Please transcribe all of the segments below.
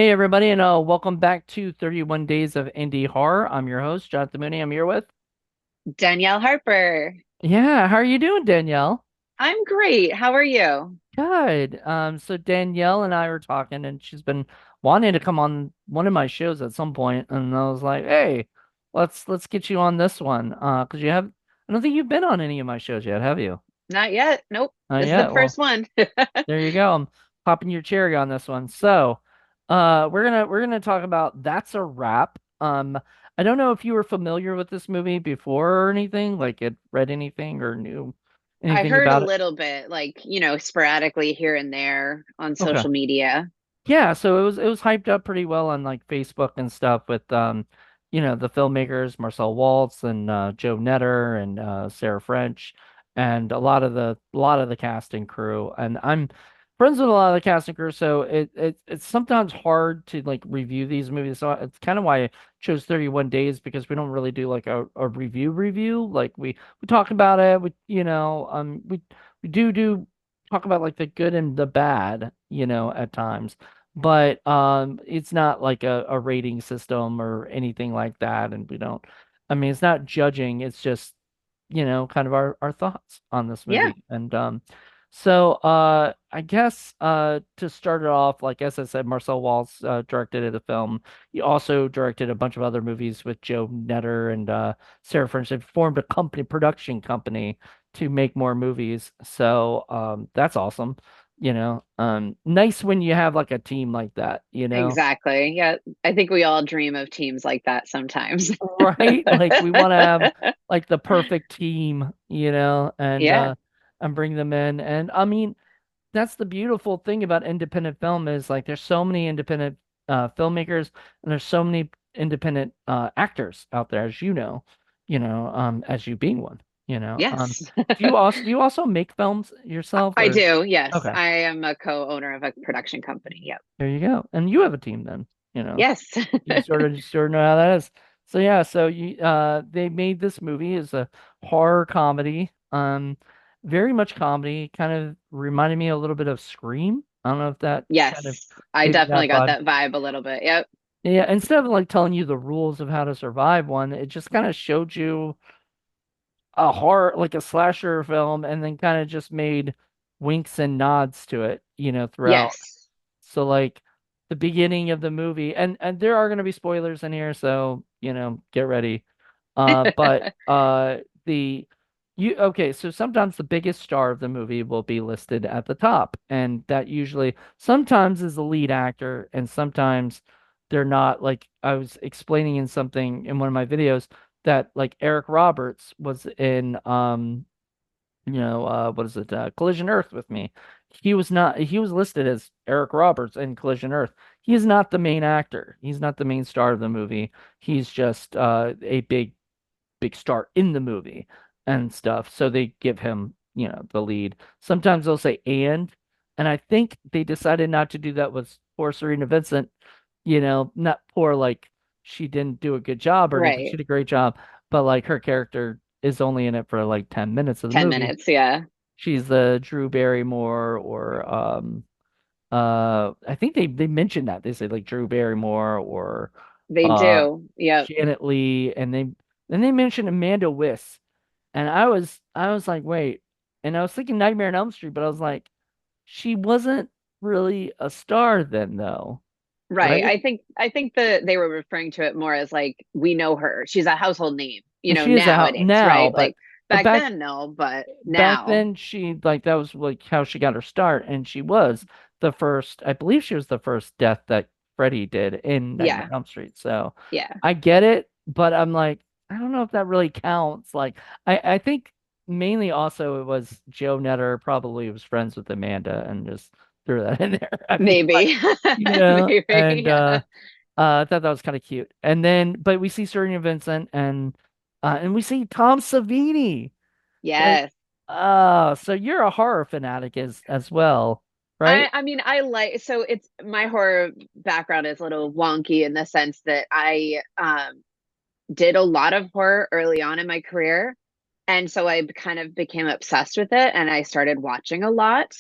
Hey everybody, and welcome back to 31 Days of Indie Horror. I'm your host, Jonathan Mooney. I'm here with. Danielle Harper. Yeah, how are you doing, Danielle? I'm great. How are you? Good. So Danielle and I were talking, and she's been wanting to come on one of my shows at some point, and I was like, hey, let's get you on this one. Because I don't think you've been on any of my shows yet, have you? Not yet. Nope. This is the Yeah. first Well, one. there you go. I'm popping your cherry on this one. So, we're gonna talk about That's a Wrap. I don't know if you were familiar with this movie before or anything, like had read anything or knew I anything heard a about it. little bit, sporadically here and there on Okay. social media. Yeah, so it was hyped up pretty well on like Facebook and stuff with the filmmakers Marcel Waltz and Joe Netter and Sarah French and a lot of the cast and crew. And I'm friends with a lot of the cast and crew, so it's sometimes hard to like review these movies. So it's kind of why I chose 31 Days because we don't really do like a review. Like we talk about it, we do talk about like the good and the bad, at times, but it's not like a rating system or anything like that, and we don't, I mean, it's not judging, it's just kind of our thoughts on this Yeah. movie. And so I guess to start it off, like as I said, Marcel Waltz directed the film. He also directed a bunch of other movies with Joe Netter and Sarah French. They formed a production company to make more movies, so that's awesome. Nice when you have like a team like that. Exactly. Yeah. I think we all dream of teams like that sometimes. Right? Like we want to have like the perfect team, and Yeah. bring them in. And I mean, that's the beautiful thing about independent film is like there's so many independent filmmakers and there's so many independent actors out there, as as you being one, you know. Yes. Do you also make films yourself I or do. Yes. okay, I am a co-owner of a production company. Yep. there you go. And you have a team then, you know. Yes. You sort of know how that is. So yeah, so they made this movie as a horror comedy. Very much comedy, kind of reminded me a little bit of Scream. I don't know if that kind of Yes. I gave you definitely that got vibe. that vibe a little bit. Yep. Yeah, instead of like telling you the rules of how to survive one, it just kind of showed you a horror, like a slasher film, and then kind of just made winks and nods to it, throughout. Yes. So like the beginning of the movie, and there are going to be spoilers in here, so get ready. But the you okay, so sometimes the biggest star of the movie will be listed at the top, and that usually sometimes is the lead actor, and sometimes they're not. Like I was explaining in something in one of my videos that like Eric Roberts was in what is it? Collision Earth with me. He was listed as Eric Roberts in Collision Earth. He is not the main actor. He's not the main star of the movie. He's just a big star in the movie and stuff. So they give him, the lead. Sometimes they'll say and I think they decided not to do that with poor Serena Vincent, not poor like she didn't do a good job or anything. She Right. did a great job, but like her character is only in it for like 10 minutes of the 10 movie. minutes. Yeah. She's the Drew Barrymore or I think they mentioned that. They say like Drew Barrymore or They uh do. Yep. Janet Leigh, and they mentioned Amanda Wyss. And I was like, wait. And I was thinking Nightmare on Elm Street, but I was like, she wasn't really a star then though, Right. right? I think that they were referring to it more as like we know her. She's a household name, And she is a house nowadays, now, right? but Like but back back then, no, but back now, then she like that was like how she got her start, and she was the first, I believe she was the first death that Freddy did in Nightmare yeah, on Elm Street. So yeah. I get it, but I'm like, I don't know if that really counts. Like I think mainly also it was Joe Netter probably was friends with Amanda and just threw that in there. I feel like, Maybe. Maybe. and Yeah. I thought that was kind of cute. And then but we see Serena Vincent and we see Tom Savini. Like, Yes. so you're a horror fanatic as well, I right? I mean I like so it's my horror background is a little wonky in the sense that I did a lot of horror early on in my career. And so I kind of became obsessed with it and I started watching a lot.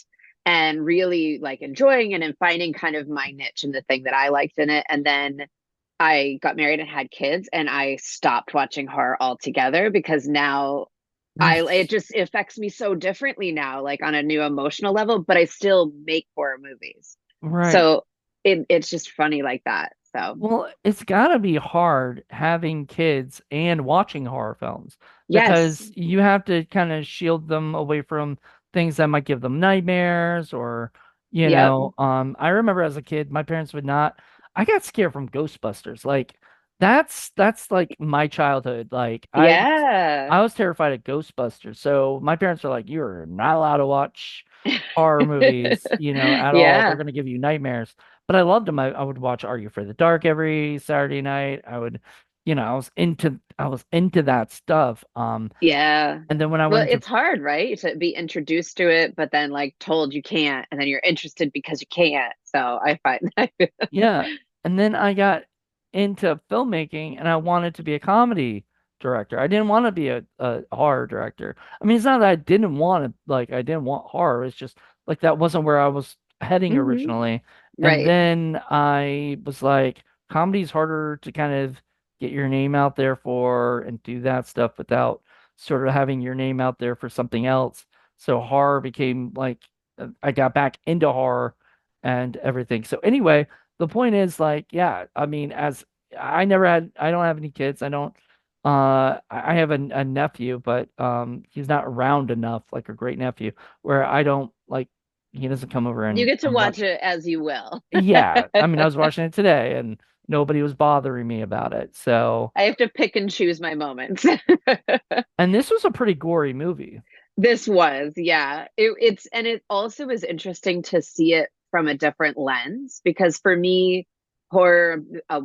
and really like enjoying it and finding kind of my niche and the thing that I liked in it. And then I got married and had kids, and I stopped watching horror altogether because now it just affects me so differently now, like on a new emotional level, but I still make horror movies. Right. So it's just funny like that. So Well, it's gotta be hard having kids and watching horror films yes. because you have to kind of shield them away from things that might give them nightmares or, Yep. I remember as a kid, my parents would not, I got scared from Ghostbusters. Like that's like my childhood. Like Yeah. I was terrified of Ghostbusters. So my parents were like, you're not allowed to watch horror movies, at all. They're Yeah. going to give you nightmares. But I loved them. I would watch Are You Afraid of the Dark every Saturday night. I would, I was into that stuff. Yeah. And then when I Well, went to it's hard, right? To be introduced to it, but then like told you can't, and then you're interested because you can't. So I find that. Yeah. And then I got into filmmaking and I wanted to be a comedy director. I didn't want to be a horror director. I mean, it's not that I didn't want to, like, I didn't want horror. It's just like that wasn't where I was heading Hmm. originally. And Right. then I was like, comedy's harder to kind of get your name out there for and do that stuff without sort of having your name out there for something else. So horror became like, I got back into horror and everything. So anyway, the point is like, yeah, I mean, as I don't have any kids. I don't, I have a nephew, but he's not around enough, like a great nephew, where I don't like, he doesn't come over You and, get to and watch watch. it as you will. Yeah. I mean, I was watching it today and nobody was bothering me about it. So, I have to pick and choose my moments. and this was a pretty gory movie. This was, yeah. It's and it also is interesting to see it from a different lens because for me, horror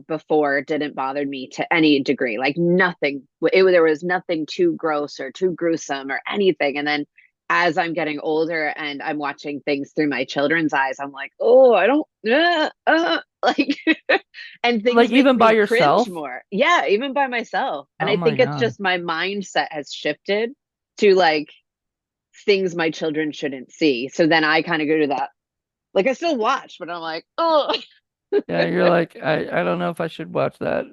before didn't bother me to any degree. Like nothing, there was nothing too gross or too gruesome or anything. And then as I'm getting older and I'm watching things through my children's eyes, I'm like, oh, I don't, like, and Like things make even by me cringe yourself. more. Yeah, even by myself. And Oh I my think it's God. just my mindset has shifted to like things my children shouldn't see. So then I kind of go to that. Like I still watch, but I'm like, oh, Yeah, you're like, I don't know if I should watch that.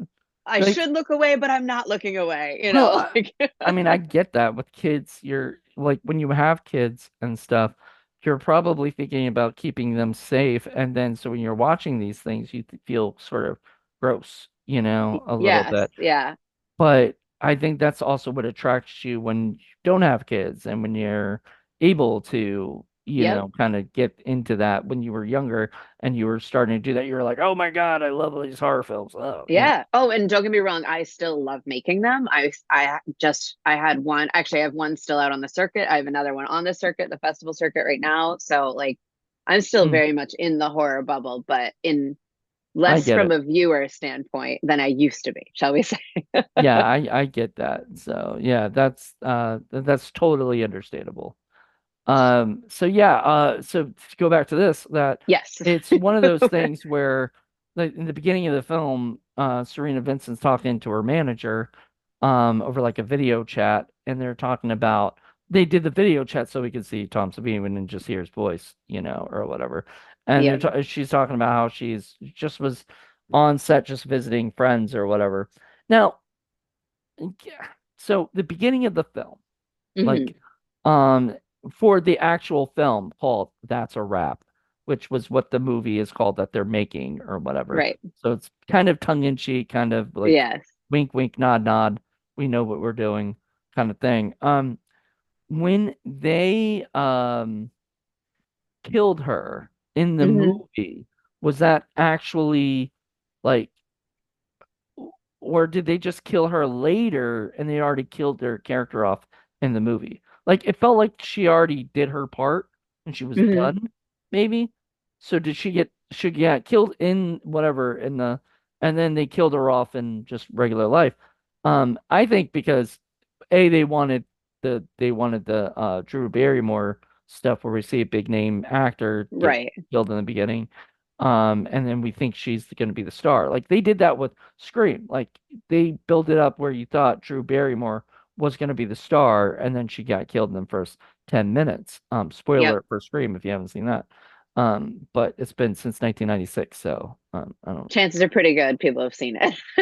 I Like, should look away, but I'm not looking away. well, Like I mean, I get that with kids. You're like when you have kids and stuff, you're probably thinking about keeping them safe. And then so when you're watching these things, you feel sort of gross, a little yes, bit. yeah, But I think that's also what attracts you when you don't have kids and when you're able to, yep, kind of get into that when you were younger and you were starting to do that. You were like, oh my God, I love these horror films. Oh. yeah. Oh, and don't get me wrong, I still love making them. I had one. Actually, I have one still out on the circuit. I have another one on the circuit, the festival circuit right now. So like, I'm still Mm, very much in the horror bubble, but in I less get from it. a viewer standpoint than I used to be, shall we say? Yeah, I get that. So yeah, that's totally understandable. So yeah, so to go back to this, that Yes. it's one of those things where like in the beginning of the film, Serena Vincent's talking to her manager, over like a video chat, and they're talking about they did the video chat so we could see Tom Savini and just hear his voice, or whatever. And Yeah. she's talking about how she's just was on set just visiting friends or whatever. Now, yeah, so the beginning of the film. Hmm. Like, um, for the actual film called That's a Wrap, which was what the movie is called that they're making or whatever. Right. So it's kind of tongue in cheek, kind of like Yes. wink, wink, nod, nod. We know what we're doing kind of thing. When they killed her in the Hmm. movie, was that actually like or did they just kill her later and they already killed their character off in the movie? Like it felt like she already did her part and she was Hmm. done, maybe. So did she get killed in whatever in the and then they killed her off in just regular life. I think because they wanted the Drew Barrymore stuff where we see a big name actor get Right. killed in the beginning. And then we think she's going to be the star. Like they did that with Scream. Like they built it up where you thought Drew Barrymore was going to be the star, and then she got killed in the first 10 minutes. Spoiler Yep. alert for Scream if you haven't seen that. But it's been since 1996, so I don't Chances are pretty good people have seen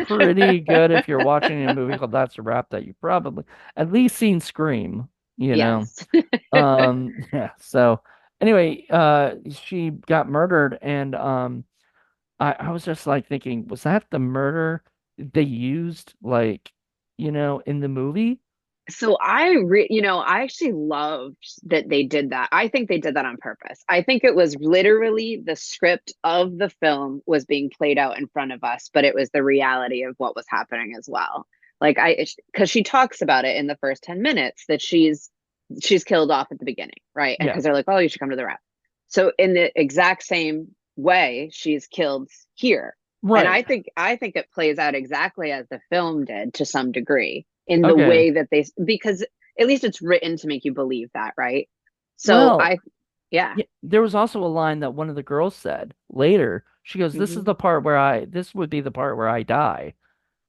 pretty it. good if you're watching a movie called That's a Wrap that you probably at least seen Scream, you know. Yes. Yeah. So anyway, she got murdered and I was just like thinking, was that the murder they used like, in the movie? So I actually loved that they did that. I think they did that on purpose. I think it was literally the script of the film was being played out in front of us, but it was the reality of what was happening as well. Because she talks about it in the first 10 minutes that she's killed off at the beginning, right? And Yeah. because they're like, oh, you should come to the rap. So in the exact same way, she's killed here. And Right. I think it plays out exactly as the film did to some degree in the Okay. way that because at least it's written to make you believe that, right? So Well, yeah. yeah, there was also a line that one of the girls said later. She goes, Hmm. this would be the part where I die."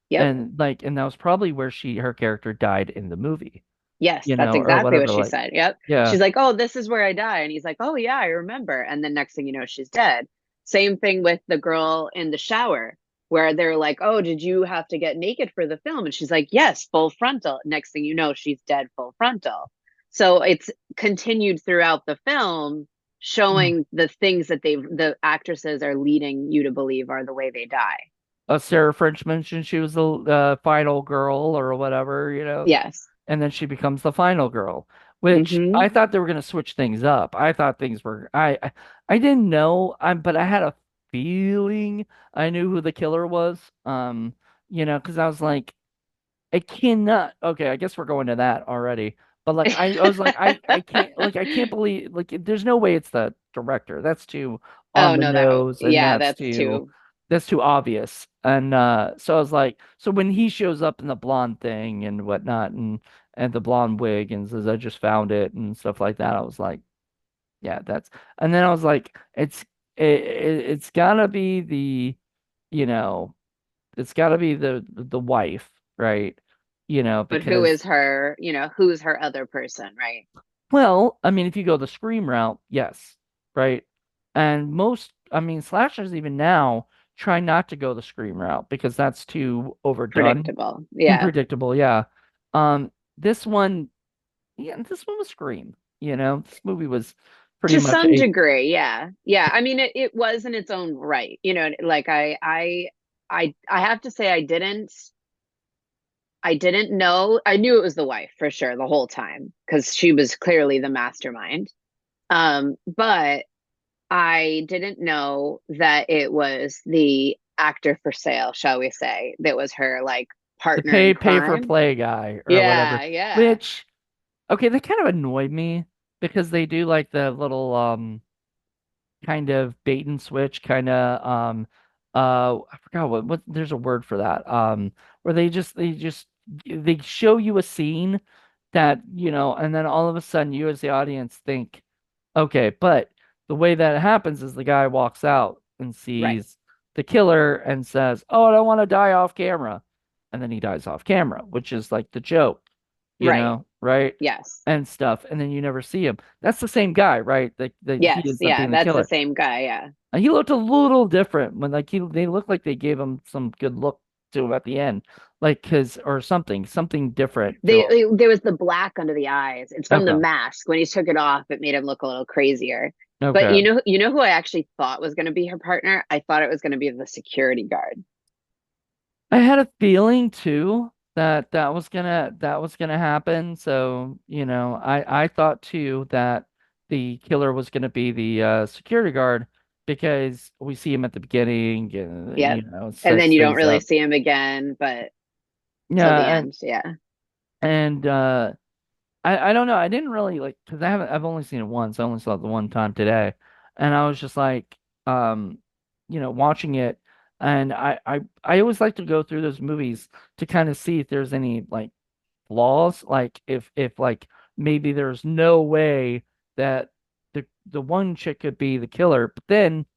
Yep. And that was probably where her character died in the movie, Yes, that's or exactly what whatever. she Like, said. Yep. yeah. She's like, "Oh, this is where I die." And he's like, "Oh, yeah, I remember." And then next thing you know, she's dead. Same thing with the girl in the shower where they're like, "Oh, did you have to get naked for the film?" And she's like, "Yes, full frontal." Next thing you know, she's dead full frontal. So it's continued throughout the film Mm. showing the things that the actresses are leading you to believe are the way they die. Sarah French mentioned she was the final girl or whatever, Yes. and then she becomes the final girl, which Hmm. I thought they were going to switch things up. I thought things were I didn't know, but I had a feeling I knew who the killer was. Because I was like, I cannot. Okay, I guess we're going to that already. But like I was like I can't believe like there's no way it's the director. That's too on Oh the no, nose and yeah, that's too. that's too obvious. And so I was like, so when he shows up in the blonde thing and whatnot and the blonde wig and says I just found it and stuff like that, I was like, yeah, that's and then I was like, it's gotta be you know it's got to be the wife, right? But who is Because her, who's her other person, right? well, I mean, if you go the Scream route, yes, right? And I mean, slashers even now try not to go the Scream route because that's too overdone Predictable. and Yeah. predictable. Yeah. This one, yeah, this one was Scream. This movie was pretty To much some a degree, yeah. Yeah. I mean, it was in its own right. Like I have to say I didn't know. I knew it was the wife for sure the whole time because she was clearly the mastermind. But I didn't know that it was the actor for sale, shall we say, that was her like the partner in pay for crime. play guy or whatever, Yeah, yeah. which okay, that kind of annoyed me because they do like the little kind of bait and switch kind of I forgot what there's a word for that where they show you a scene that and then all of a sudden you as the audience think okay, but the way that it happens is the guy walks out and Right. sees the killer and says, "Oh, I don't want to die off camera." And then he dies off camera, which is like the joke, Right. right? Yes. And stuff. And then you never see him. That's the same guy, right? That he Yes. ends up Yeah. being the That's the killer. same guy. Yeah. And he looked a little different when like they looked like they gave him some good look to him at the end. Like his or something different to him. There was the black under the eyes. It's from the Okay. mask. When he took it off, it made him look a little crazier. But Okay. you know who I actually thought was going to be her partner? I thought it was going to be the security guard. I had a feeling too that that was gonna happen. So, I thought too that the killer was gonna be the security guard because we see him at the beginning and Yep. it And then sets you don't things really up. see him again, but till the Yeah, end. Yeah. and I don't know. I didn't really like because I've only seen it once. I only saw it the one time today, and I was just like, watching it, and I always like to go through those movies to kind of see if there's any like flaws, like if like maybe there's no way that the one chick could be the killer, but then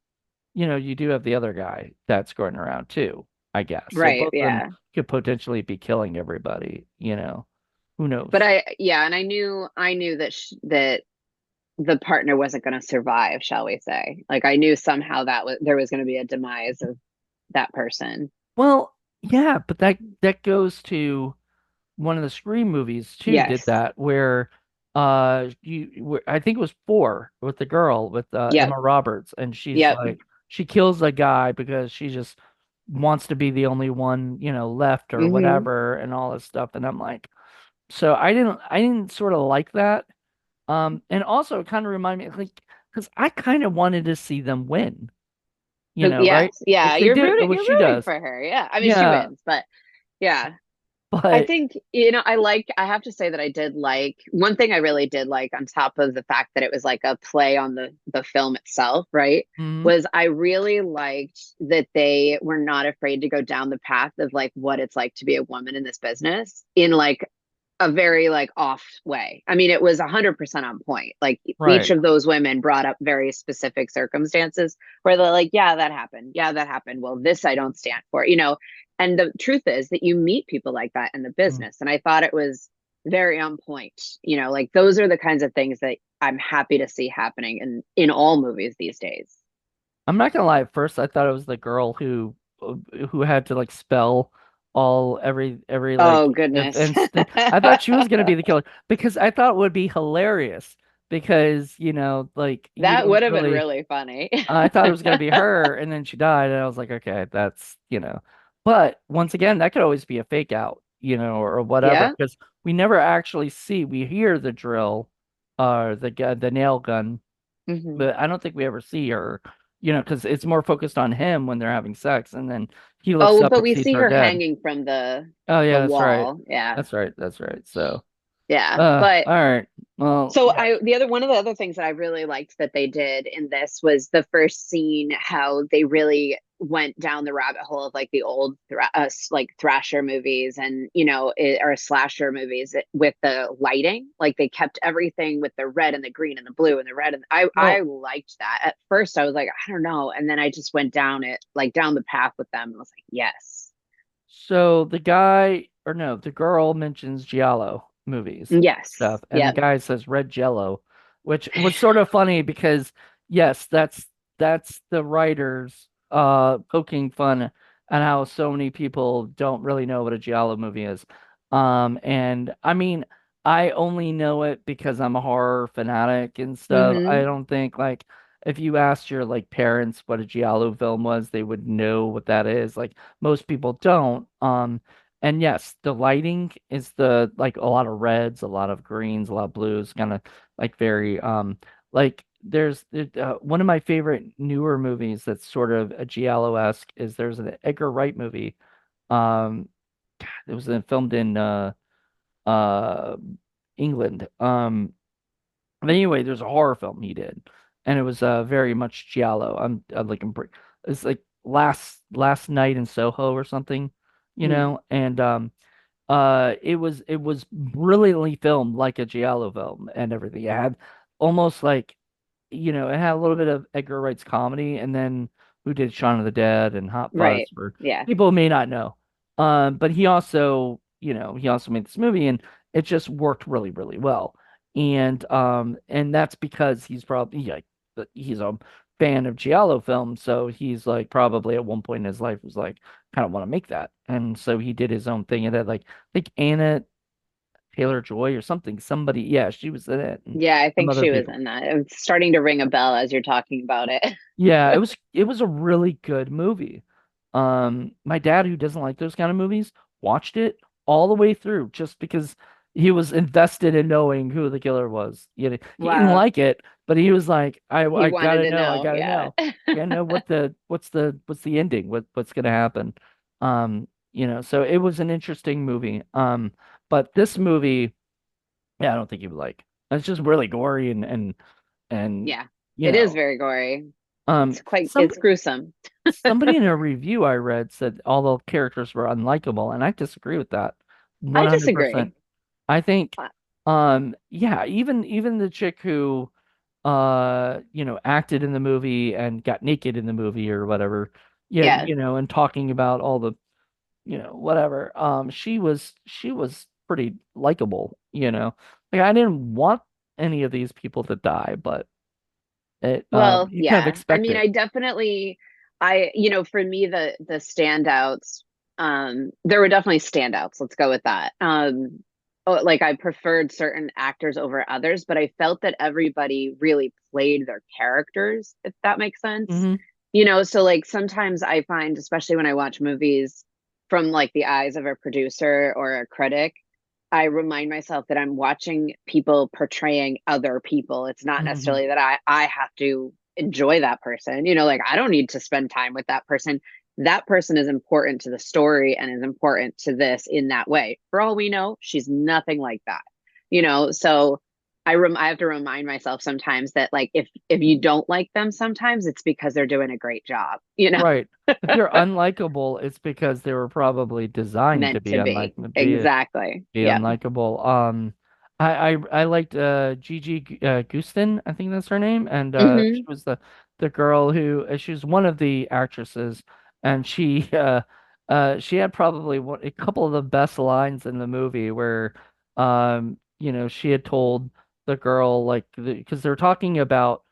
you do have the other guy that's going around too, I guess. So Right. both of them Yeah. could potentially be killing everybody. Who But knows? yeah, and I knew that that the partner wasn't going to survive, shall we say. Like I knew somehow that there was going to be a demise of that person. Well, yeah, but that goes to one of the Scream movies too did Yes. that where I think it was four with the girl with Yep. Emma Roberts, and she's Yep. like she kills a guy because she just wants to be the only one, left or Hmm. whatever and all this stuff. And I'm like, so I didn't sort of like that. And also it kind of reminded me like because I kind of wanted to see them win, right? Yes. Yeah. Which they did, You're which she rooting does. for her. Yeah. I mean, she Yeah, wins, but yeah. I but think, I have to say that I did like one thing I really did like on top of the fact that it was like a play on the film itself, right? mhm, Was I really liked that they were not afraid to go down the path of like what it's like to be a woman in this business in like a very like off way. I mean, it was 100% on point. Like each right. of those women brought up very specific circumstances where they're like, yeah, that happened. Yeah, that happened. Well, this I don't stand for, And the truth is that you meet people like that in the Mm. business. And I thought it was very on point. Like those are the kinds of things that I'm happy to see happening in all movies these days. I'm not gonna lie, at first I thought it was the girl who had to like spell every like Oh if goodness. and I thought she was gonna be the killer because I thought it would be hilarious because like you That don't would have been really really funny. I thought it was gonna be her and then she died and I was like, okay, that's but once again that could always be a fake out, or whatever Yeah. because we never actually see we hear the drill, the nail gun, Hmm. but I don't think we ever see her, because it's more focused on him when they're having sex, and then he looks Oh, up but and we sees see her her dead. hanging from Oh the yeah, that's right. wall. Yeah. That's right. That's right. So, Yeah. But all right. Well, so yeah. the other one of the other things that I really liked that they did in this was the first scene, how they really went down the rabbit hole of like the old like thrasher movies and or slasher movies with the lighting. Like they kept everything with the red and the green and the blue and the red, and I Well, liked that. At first I was like, I don't know, and then I just went down it like down the path with them and was like, yes. so the guy, or no, the girl mentions Giallo movies Yes. stuff, and the Yep. guy says red Jello, which was sort of funny because yes, that's the writers poking fun at how so many people don't really know what a Giallo movie is. And I mean, I only know it because I'm a horror fanatic and stuff. I Mm-hmm. don't think like if you asked your like parents what a Giallo film was, they would know what that is. Like most people don't. And yes, the lighting is the like a lot of reds, a lot of greens, a lot of blues, kind of like very like one of my favorite newer movies that's sort of a giallo-esque is there's an Edgar Wright movie. It was filmed in uh England. But anyway, there's a horror film he did, and it was very much giallo. I'm like it's like last night in Soho or something, and it was brilliantly filmed like a giallo film and everything. It had almost like it had a little bit of Edgar Wright's comedy, and then who did Shaun of the Dead and Hot Fuzz Right. for Yeah. people who may not know. But he also made this movie, and it just worked really, really well. And that's because he's probably like he's a fan of giallo films, so he's like probably at one point in his life was like kind of want to make that, and so he did his own thing. And that like I think Anna Taylor-Joy or something, somebody, yeah, she was in it, and Yeah, I some think other she was people. in that. It's starting to ring a bell as you're talking about it. Yeah, it was a really good movie. My dad, who doesn't like those kind of movies, watched it all the way through just because he was invested in knowing who the killer was. He didn't Wow. like it, but he was like, He I wanted gotta to know, I know. gotta Yeah. know, I gotta know what's the ending, what's gonna happen. So it was an interesting movie. But this movie, yeah, I don't think you would like. It's just really gory and Yeah. you It is know, very gory. um, some It's gruesome. somebody in a review I read said all the characters were unlikable, and I disagree with that I 100%. disagree. I think, Uh, yeah, even the chick who, acted in the movie and got naked in the movie or whatever, yeah, Yeah. and talking about all the, whatever, she was pretty likable, you know. Like I didn't want any of these people to die, but Well, you kind of yeah. I expect mean, it. I definitely for me the standouts, there were definitely standouts. Let's go with that. Like I preferred certain actors over others, but I felt that everybody really played their characters, if that makes sense. Hmm. So like sometimes I find, especially when I watch movies from like the eyes of a producer or a critic, I remind myself that I'm watching people portraying other people. It's not Hmm. necessarily that I have to enjoy that person. Like I don't need to spend time with that person. That person is important to the story and is important to this in that way. For all we know, she's nothing like that. So I have to remind myself sometimes that like if you don't like them sometimes it's because they're doing a great job. Right. If they're unlikable, it's because they were probably designed to Meant be to be. be Exactly. Yeah. unlikable. I liked Gigi Gustin, I think that's her name, and she Hmm. was the girl who she was one of the actresses, and she had probably a couple of the best lines in the movie where she had told the girl like because they're talking about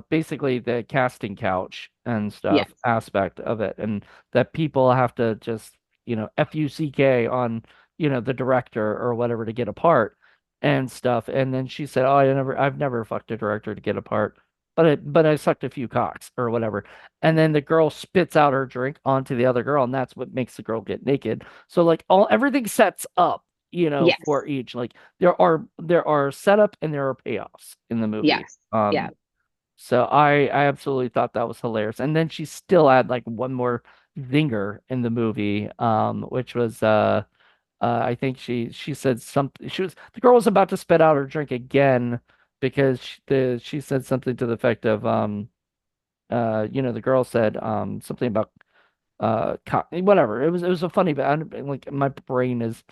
basically the casting couch and stuff Yes. aspect of it, and that people have to just fuck on the director or whatever to get a part and stuff. And then she said, "Oh, I've never fucked a director to get a part, but I sucked a few cocks or whatever." And then the girl spits out her drink onto the other girl, and that's what makes the girl get naked. So like everything sets up, for Yes. each. Like there are setup and there are payoffs in the movie. Yes. Yeah. So I absolutely thought that was hilarious. And then she still had like one more zinger in the movie, which was I think she said something. The girl was about to spit out her drink again because she said something to the effect of the girl said something about whatever. It was a funny, but like my brain is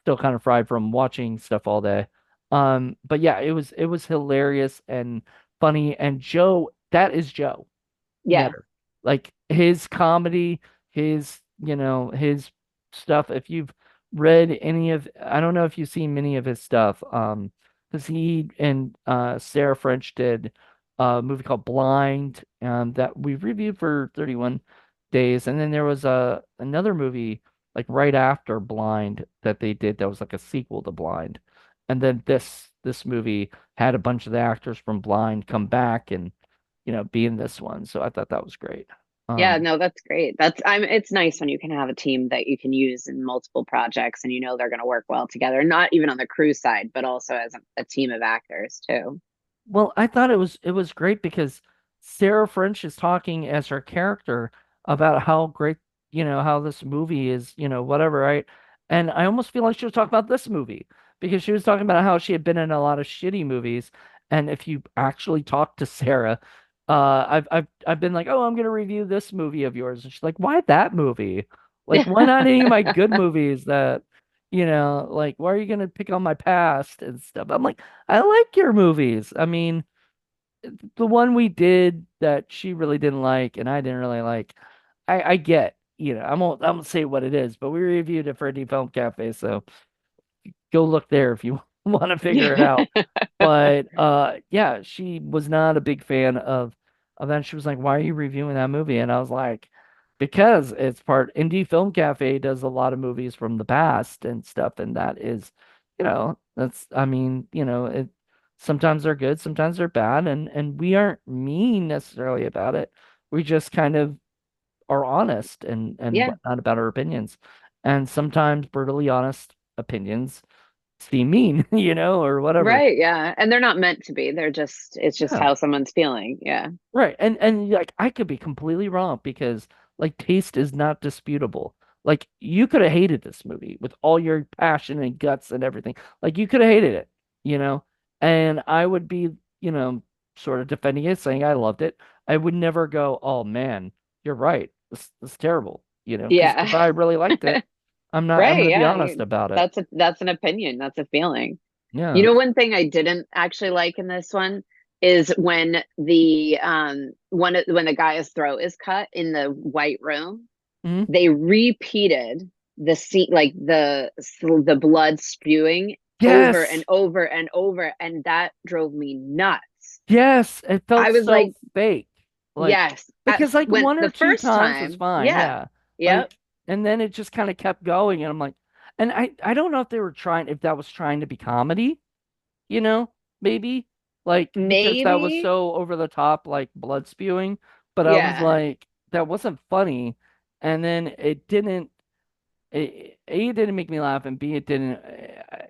still kind of fried from watching stuff all day. But yeah, it was hilarious and funny, and Joe, that is Joe Yeah. Getter. Like his comedy, his stuff. If you've read any of, I don't know if you've seen many of his stuff, because he and Sarah French did a movie called Blind, that we reviewed for 31 days, and then there was another movie like right after Blind that they did that was like a sequel to Blind, and then this movie had a bunch of the actors from Blind come back and be in this one. So I thought that was great. Yeah, Um, no, that's great. It's nice when you can have a team that you can use in multiple projects and they're going to work well together, not even on the crew side, but also as a team of actors too. well, I thought it was great because Sarah French is talking as her character about how great, how this movie is, whatever, right? And I almost feel like she was talking about this movie because she was talking about how she had been in a lot of shitty movies. And if you actually talk to Sarah, I've been like, oh, I'm gonna review this movie of yours, and she's like, why that movie? Like, why not any of my good movies that, like, why are you gonna pick on my past and stuff? I'm like, I like your movies. I mean, the one we did that she really didn't like and I didn't really like, I get, I won't say what it is, but we reviewed it for Indie Film Cafe, so go look there if you want to figure it out. But yeah, she was not a big fan of that. She was like, "Why are you reviewing that movie?" And I was like, "Because it's part Indie Film Cafe does a lot of movies from the past and stuff, and that is, that's I mean, sometimes they're good, sometimes they're bad, and we aren't mean necessarily about it. We just kind of are honest and Yeah. whatnot about our opinions. And sometimes brutally honest opinions seem mean, or whatever. Right. Yeah. And they're not meant to be. It's just Yeah. how someone's feeling. Yeah. Right. And like I could be completely wrong because like taste is not disputable. Like you could have hated this movie with all your passion and guts and everything. Like you could have hated it, you know? And I would be, sort of defending it, saying I loved it. I would never go, "Oh man, you're right. This terrible." Because Yeah. if I really liked it, I'm Right. gonna be Yeah. honest about it. That's an opinion. That's a feeling. Yeah. One thing I didn't actually like in this one is when when the guy's throat is cut in the white room, Hmm. they repeated the scene, like the blood spewing over and Yes. over and over, and that drove me nuts. Yes, it felt I was so like, fake. Like, yes, because like when one or the two first times was time, fine, yeah, yeah. yep, Like, and then it just kind of kept going, and I'm like, and I don't know if they were trying, if that was trying to be comedy, you know, maybe like because that was maybe, so over the top, like blood spewing. But I was yeah, like, that wasn't funny, and then it didn't. A, it didn't make me laugh, and B, it didn't.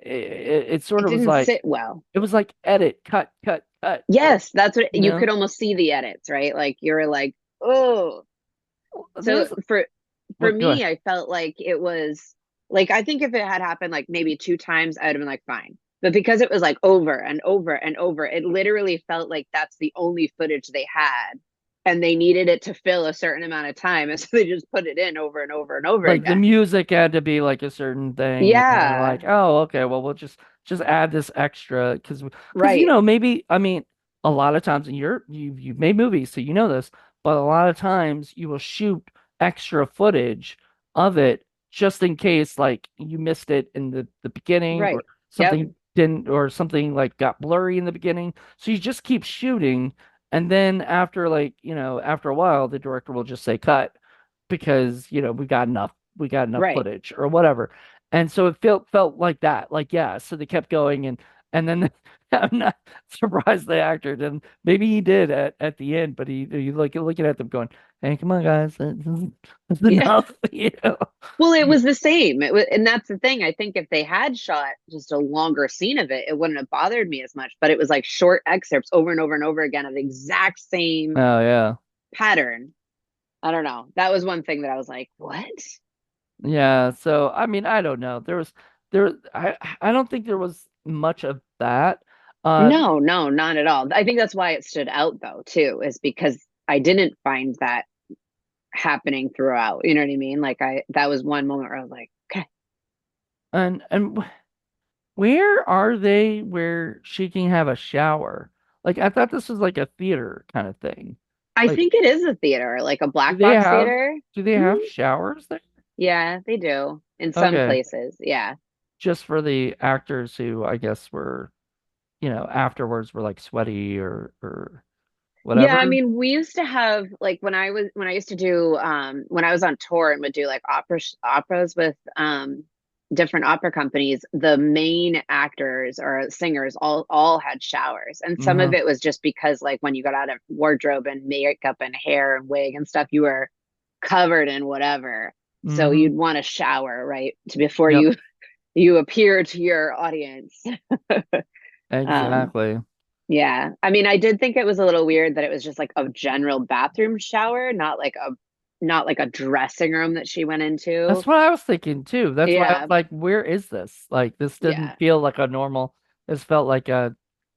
It sort it of was didn't like sit well. it was like edit, cut, cut, cut, like Yes, that's what you you know. could almost see the edits, right? Like you're like, oh. So There's for what? Go me, ahead. I felt like it was like I think if it had happened like maybe two times, I would have been like fine. But because it was like over and over and over, it literally felt like that's the only footage they had, and they needed it to fill a certain amount of time, and so they just put it in over and over and over Like the again. music had to be like a certain thing, and they're Yeah, like, oh, okay, well, we'll just add this extra because right, maybe I mean a lot of times and you've made movies, so you know this, but a lot of times you will shoot extra footage of it just in case like you missed it in the beginning or right. Yep, something didn't or something like got blurry in the beginning. So you just keep shooting, and then after like after a while the director will just say cut because we got enough right. footage or whatever. And so it felt like that. Like, yeah, so they kept going and then I'm not surprised the actor didn't. Maybe he did at the end, but he like looking at them going, "Hey, come on, guys, that's Yeah. enough." Well, it was the same. It was, and that's the thing. I think if they had shot just a longer scene of it, it wouldn't have bothered me as much. But it was like short excerpts over and over and over again of the exact same Oh yeah, pattern. I don't know. That was one thing that I was like, what? yeah. So I mean, I don't know. I don't think there was much of that. The No, no, not at all. I think that's why it stood out though, too, is because I didn't find that happening throughout. You know what I mean? Like that was one moment where I was like, okay. and where are they where she can have a shower? Like I thought this was like a theater kind of thing. I Like think it is a theater, like a do black they box have theater. do they have Mhm. showers there? Yeah, they do in some Okay. places. Yeah. Just for the actors who I guess were, afterwards were like sweaty or Yeah, I whatever. mean, we used to have like when I used to do when I was on tour and would do like operas with different opera companies, the main actors or singers all had showers. And some of Hmm. it was just because like when you got out of wardrobe and makeup and hair and wig and stuff, you were covered in whatever. So Hmm. you'd want a shower, right? To before Yep. you appear to your audience. Um Exactly. yeah. I mean, I did think it was a little weird that it was just like a general bathroom shower, not like a dressing room that she went That's into. what I was thinking too. That's why I was Yeah. like, where is this? Like this didn't Yeah. feel like a normal, this felt like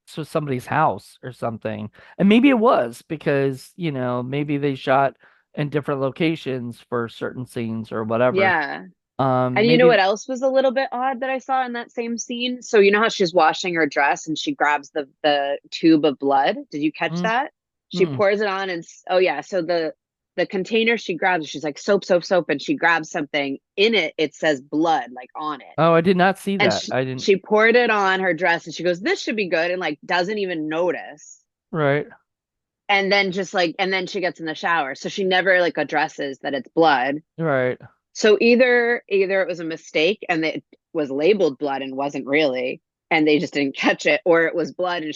somebody's house or something. And maybe it was because, maybe they shot in different locations for certain scenes or whatever. Yeah. And you know Maybe what else was a little bit odd that I saw in that same scene? So you know how she's washing her dress and she grabs the tube of blood? Did you catch mm, that? She mm. pours it on and oh yeah, so the container she grabs, she's like soap, soap, soap, and she grabs something in it. It says blood like on it. Oh, I did not see And that. I didn't. she poured it on her dress and she goes, this should be good, and like doesn't even notice. Right. And then just like and then she gets in the shower. So she never like addresses that it's blood. Right. So either it was a mistake and it was labeled blood and wasn't really, and they just didn't catch it, or it was blood and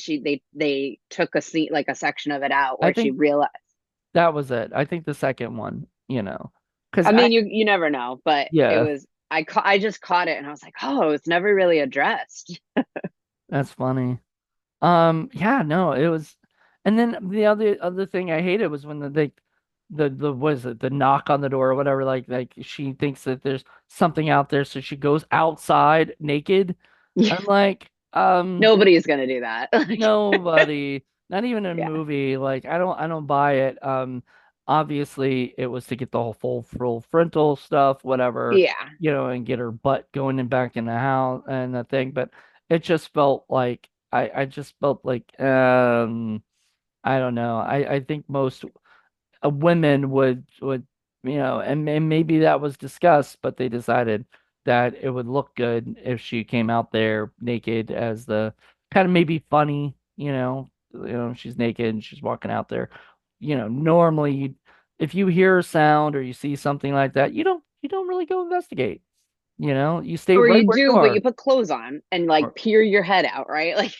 they took a scene like a section of it out I where she think realized. that was it. I think the second one, because I mean, you never know, but it yeah, was I just caught it and I was like, oh, it's never really addressed. that's funny. Yeah, no, it was, and then the other thing I hated was when the what is it, the knock on the door or whatever, like she thinks that there's something out there, so she goes outside naked. Yeah, I'm like, nobody's gonna do that. Like, nobody, not even a yeah, movie. Like I don't buy it. Obviously it was to get the whole full frontal stuff, whatever, yeah. and get her butt going and back in the house and the thing. But it just felt like I just felt like I don't know. I think most women would and maybe that was discussed, but they decided that it would look good if she came out there naked as the kind of maybe funny, she's naked and she's walking out there. Normally if you hear a sound or you see something like that, you don't really go investigate. You stay Or right you where you do, but you are. put clothes on and like Or, peer your head out, right? Like,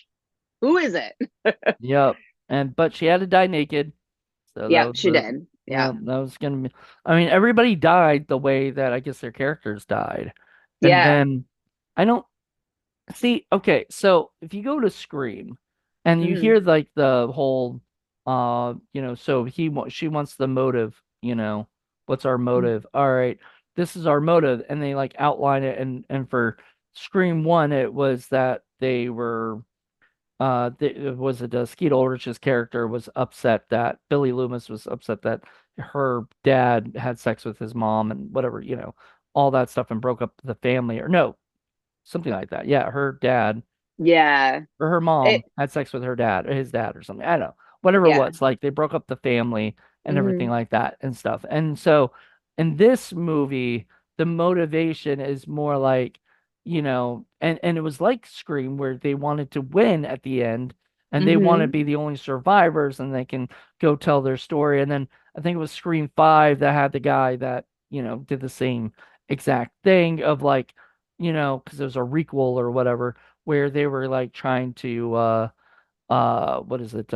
who is it? yep. But she had to die naked. So that Yep, was she did. yeah, Yeah. that was gonna be. I mean, everybody died the way that I guess their characters died, and Yeah. then I don't see. Okay, so if you go to Scream, and you Hmm. hear like the whole, so she wants the motive. What's our motive? All right, this is our motive, and they like outline it, and for Scream 1, it was that they were was it Skeet Ulrich's character was upset that Billy Loomis was upset that her dad had sex with his mom and whatever, all that stuff and broke up the family or no, something like that. Yeah, her dad Yeah. or her It, mom had sex with her dad or his dad or something. I don't know. Whatever it yeah. was. Like they broke up the family and everything Hmm. like that and stuff. And so in this movie, the motivation is more like, and it was like Scream where they wanted to win at the end and they want to Hmm. be the only survivors and they can go tell their story. And then I think it was Scream 5 that had the guy that, did the same exact thing of like, because it was a requel or whatever where they were like trying to what is it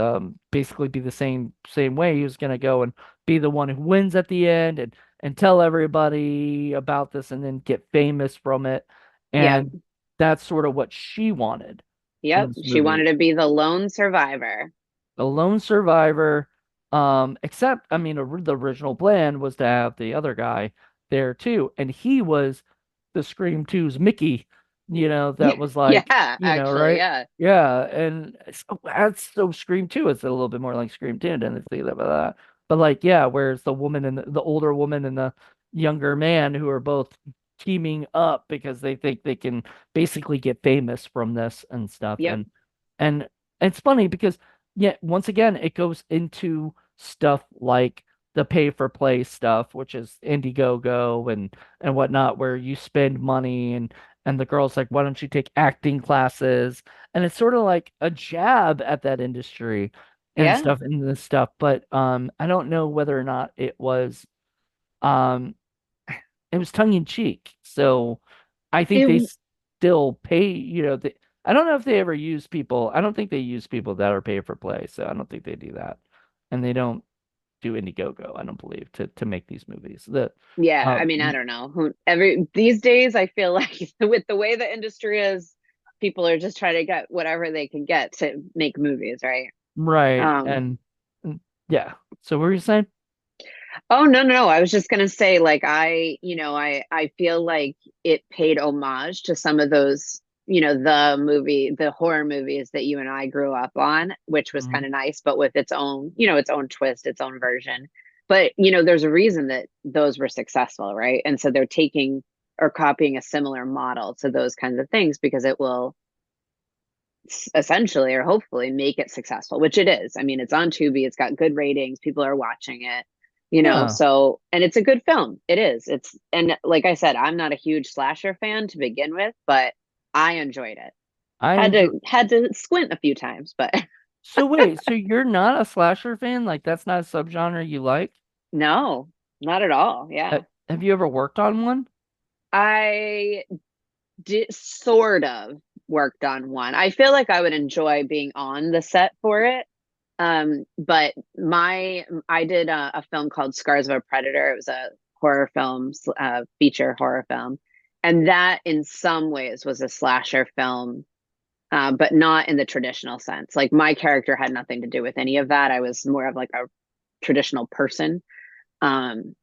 basically be the same way he was going to go and be the one who wins at the end and tell everybody about this and then get famous from it, Yep. and that's sort of what she wanted in Yep. this She movie. wanted to be the lone survivor. A lone survivor. Except, I mean, the original plan was to have the other guy there too, and he was the Scream 2's Mickey, that was Yeah, like, actually, right? yeah. Yeah, and that's so Scream 2 is a little bit more like Scream 2 than it's about that. But like, yeah, whereas the woman and the older woman and the younger man who are both teaming up because they think they can basically get famous from this and stuff. Yep. And it's funny because yeah, once again, it goes into stuff like the pay for play stuff, which is Indiegogo and whatnot, where you spend money and the girl's like, why don't you take acting classes? And it's sort of like a jab at that industry and Yeah. stuff and this stuff. But I don't know whether or not um it was tongue in cheek. So I think It they still pay, I don't know if they ever use people. I don't think they use people that are pay for play. So I don't think they do that. And they don't do Indiegogo, I don't believe, to make these movies. Yeah, Uh, I mean, I don't know. Who every these days I feel like with the way the industry is, people are just trying to get whatever they can get to make movies, right? right. Um, And yeah. So what were you saying? oh no, no, no. I was just gonna say, like, I feel like it paid homage to some of those, the horror movies that you and I grew up on, which was kind Mhm. of nice, but with its own, its own twist, its own version. But there's a reason that those were successful, right? And so they're taking or copying a similar model to those kinds of things because it will essentially or hopefully make it successful, which it is. I mean, it's on Tubi, it's got good ratings, people are watching it, Yeah. so and it's a good film. It is. And like I said, I'm not a huge slasher fan to begin with, but I enjoyed it. I Had enjoy to had to squint a few times, but So wait, so you're not a slasher fan? Like that's not a subgenre you like? no, not at all. Yeah. Have you ever worked on one? I did sort of worked on one. I feel like I would enjoy being on the set for it. But I did a film called Scars of a Predator. It was a horror film, feature horror film, and that in some ways was a slasher film, but not in the traditional sense. Like my character had nothing to do with any of that. I was more of like a traditional person. Um,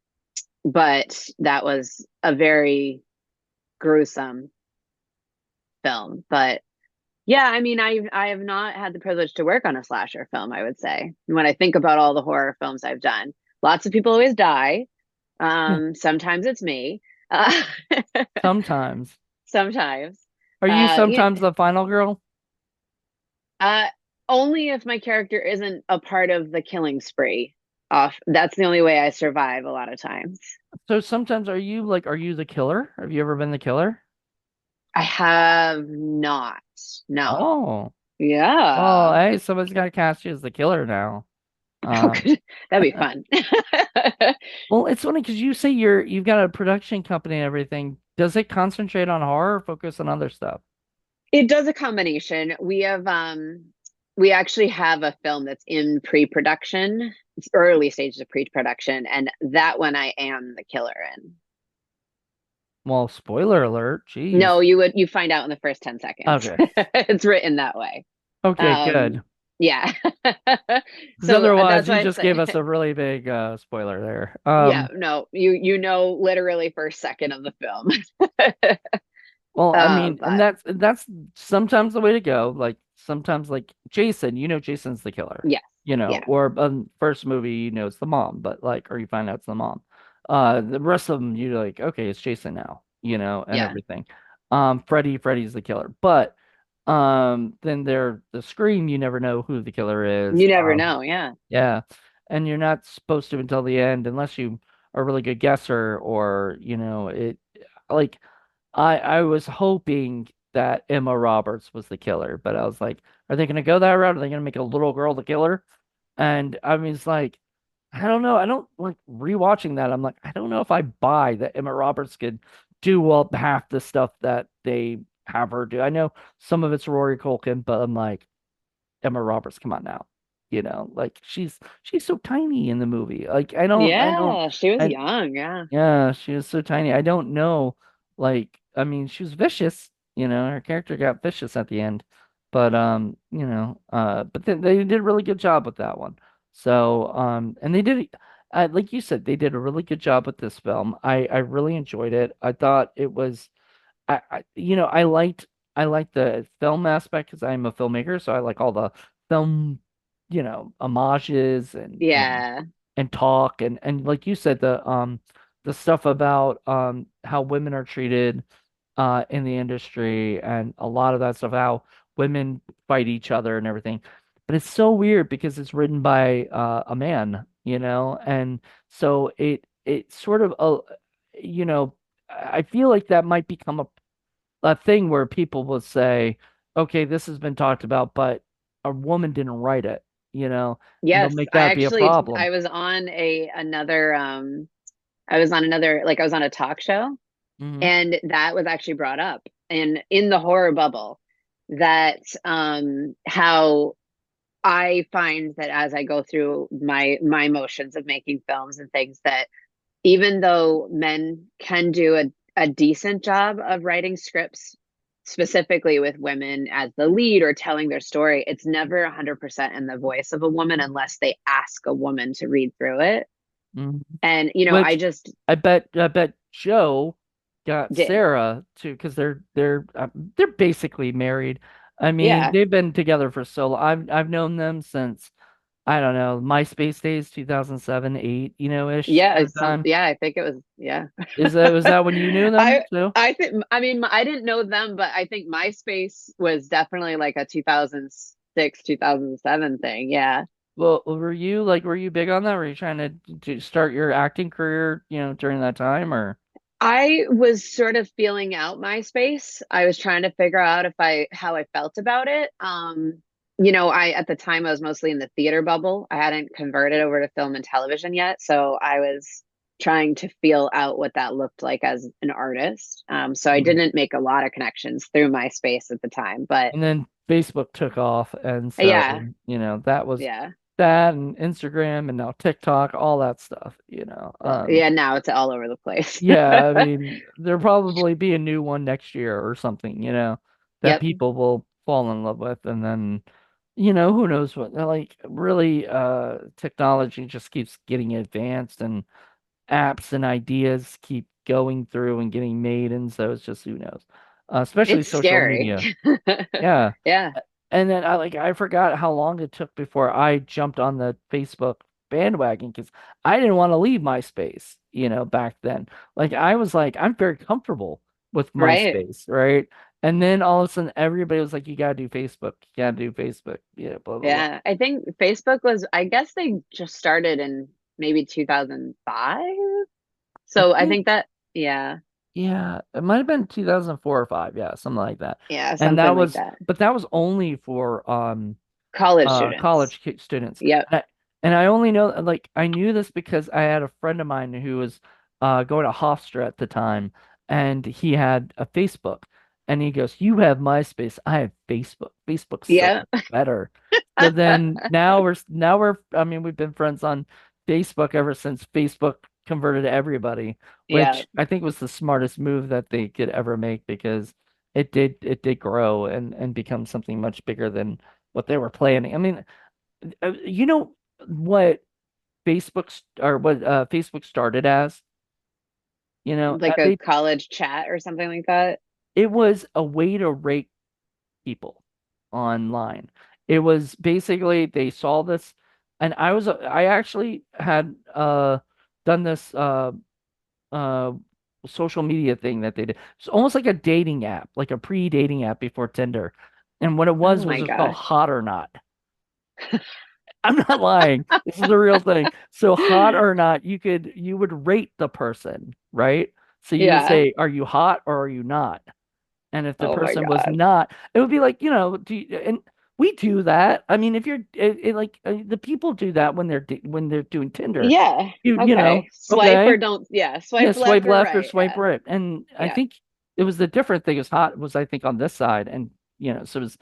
but that was a very gruesome film. But yeah, I mean, I have not had the privilege to work on a slasher film, I would say. When I think about all the horror films I've done, lots of people always die. Sometimes it's me. Uh, Sometimes. sometimes. Are you Uh, you sometimes the final girl? uh, only if my character isn't a part of the killing spree. off. That's the only way I survive a lot of times. So sometimes are you the killer? Have you ever been the killer? I have not. No. Oh. Well, Yeah. hey, somebody's got to cast you as the killer now. Oh, Um, good. That'd be fun. well, it's funny because you say you've got a production company and everything. Does it concentrate on horror or focus on other stuff? It does a combination. We actually have a film that's in pre-production. It's early stages of pre-production, and that one I am the killer in. Well, spoiler alert. No, Jeez. you find out in the first 10 seconds. Okay. It's written that way. Okay, good. Yeah. Because So otherwise, that's you why I just gave say, us a really big spoiler there. yeah, no, you know literally first second of the film. Well, I mean, and But that's sometimes the way to go. Like sometimes, like Jason, Jason's the killer, yes, yeah, or first movie, it's the mom, but like, or you find out it's the mom. The rest of them, you're like, okay, it's Jason now, and yeah. everything. Freddy's the killer, but then the Scream, you never know who the killer is. You never know. Yeah. Yeah, and you're not supposed to until the end, unless you are a really good guesser, or it like. I was hoping that Emma Roberts was the killer, but I was like, are they going to go that route? Are they going to make a little girl the killer? And I mean, it's like, I don't know. I don't like rewatching that. I'm like, I don't know if I buy that Emma Roberts could do well half the stuff that they have her do. I know some of it's Rory Culkin, but I'm like, Emma Roberts, come on now. Like she's so tiny in the movie. Like I don't, Yeah, she was I young. Yeah. yeah, she was so tiny. I don't know. Like, I mean, she was vicious, her character got vicious at the end. But but then they did a really good job with that one. So, and they did like you said, they did a really good job with this film. I really enjoyed it. I thought it was I liked the film aspect because I'm a filmmaker, so I like all the film, homages Yeah. and talk and like you said the stuff about how women are treated in the industry and a lot of that stuff how women fight each other and everything. But it's so weird because it's written by a man, and so it sort of you know I feel like that might become a thing where people will say, okay, this has been talked about, but a woman didn't write it, and they'll Yes, make that be a problem. I was on a another I was on another like I was on a talk show, Hmm. and that was actually brought up and in the horror bubble that how I find that as I go through my motions of making films and things that even though men can do a decent job of writing scripts specifically with women as the lead or telling their story, it's never 100% in the voice of a woman unless they ask a woman to read through it. Hmm. And I Which just I bet Joe got did. Sarah too, because they're basically married. I mean, Yeah. they've been together for so long. I've known them since I don't know, MySpace days, 2007, 8, ish Yeah, kind of it's some time. yeah, I think it was yeah. Was that when you knew them I too? I think I mean I didn't know them, but I think MySpace was definitely like a 2006, 2007 thing. Yeah. Well, were you big on that? Were you trying to start your acting career, during that time or? I was sort of feeling out MySpace. I was trying to figure out if I how I felt about it. I at the time I was mostly in the theater bubble. I hadn't converted over to film and television yet, so I was trying to feel out what that looked like as an artist. So I Mhm. didn't make a lot of connections through MySpace at the time, but And then Facebook took off, and yeah, so, that was yeah. that and Instagram and now TikTok, all that stuff. Well, yeah, now it's all over the place. Yeah, I mean, there'll probably be a new one next year or something, that Yep. people will fall in love with, and then, who knows what, like, really, technology just keeps getting advanced, and apps and ideas keep going through and getting made, and so it's just who knows, especially It's social scary. media. Yeah. Yeah. And then I forgot how long it took before I jumped on the Facebook bandwagon because I didn't want to leave MySpace, back then. Like I was like, I'm very comfortable with Right. MySpace, right? And then all of a sudden, everybody was like, "You gotta do Facebook. You gotta do Facebook." Yeah, blah blah blah. Yeah, I think Facebook was, I guess they just started in maybe 2005. I So I think, think that, yeah, yeah, it might have been 2004 or five. Yeah, something like that. yeah, And something that like was, that. but that was only for College students. students. Yep. And I only know like I knew this because I had a friend of mine who was going to Hofstra at the time, and he had a Facebook, and he goes, "You have MySpace, I have Facebook. Facebook's so Yeah. much better." So then now we're I mean we've been friends on Facebook ever since Facebook converted everybody, Yeah. which I think was the smartest move that they could ever make because it did grow and become something much bigger than what they were planning. I mean, you know what Facebook started as? Like a They college chat or something like that. it was a way to rate people online. It was basically they saw this, and I actually had done this uh social media thing that they did. It's almost like a dating app, like a pre-dating app before Tinder. And what it Oh was my it called gosh. Hot or Not. I'm not lying. This is a real thing. So hot or not, you would rate the person, right? So you would Yeah. say, are you hot or are you not? And if the Oh my person was God. not, it would be like, and we do that. I mean, if you're like the people do that when they're doing Tinder. Yeah. You know, Okay. Swipe or okay. don't, yeah, Yeah, swipe swipe left or left or right. swipe Yeah. right. And I Yeah. think it was the different thing is hot was I think on this side and so it was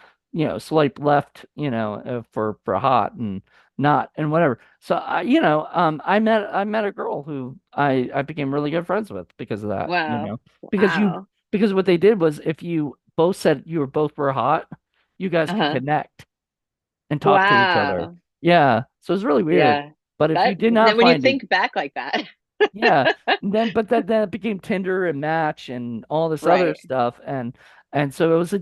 swipe left, for hot and not and whatever. So I met a girl who I became really good friends with because of that, Wow. because Wow. what they did was if you both said you were both were hot, you guys could Uh-huh. connect and talk to each other. Wow. Yeah. So it's really weird. Yeah. But if you That did then not when you find it, think back like that. yeah. But then it became Tinder and Match and all this other Right. stuff. And so it was a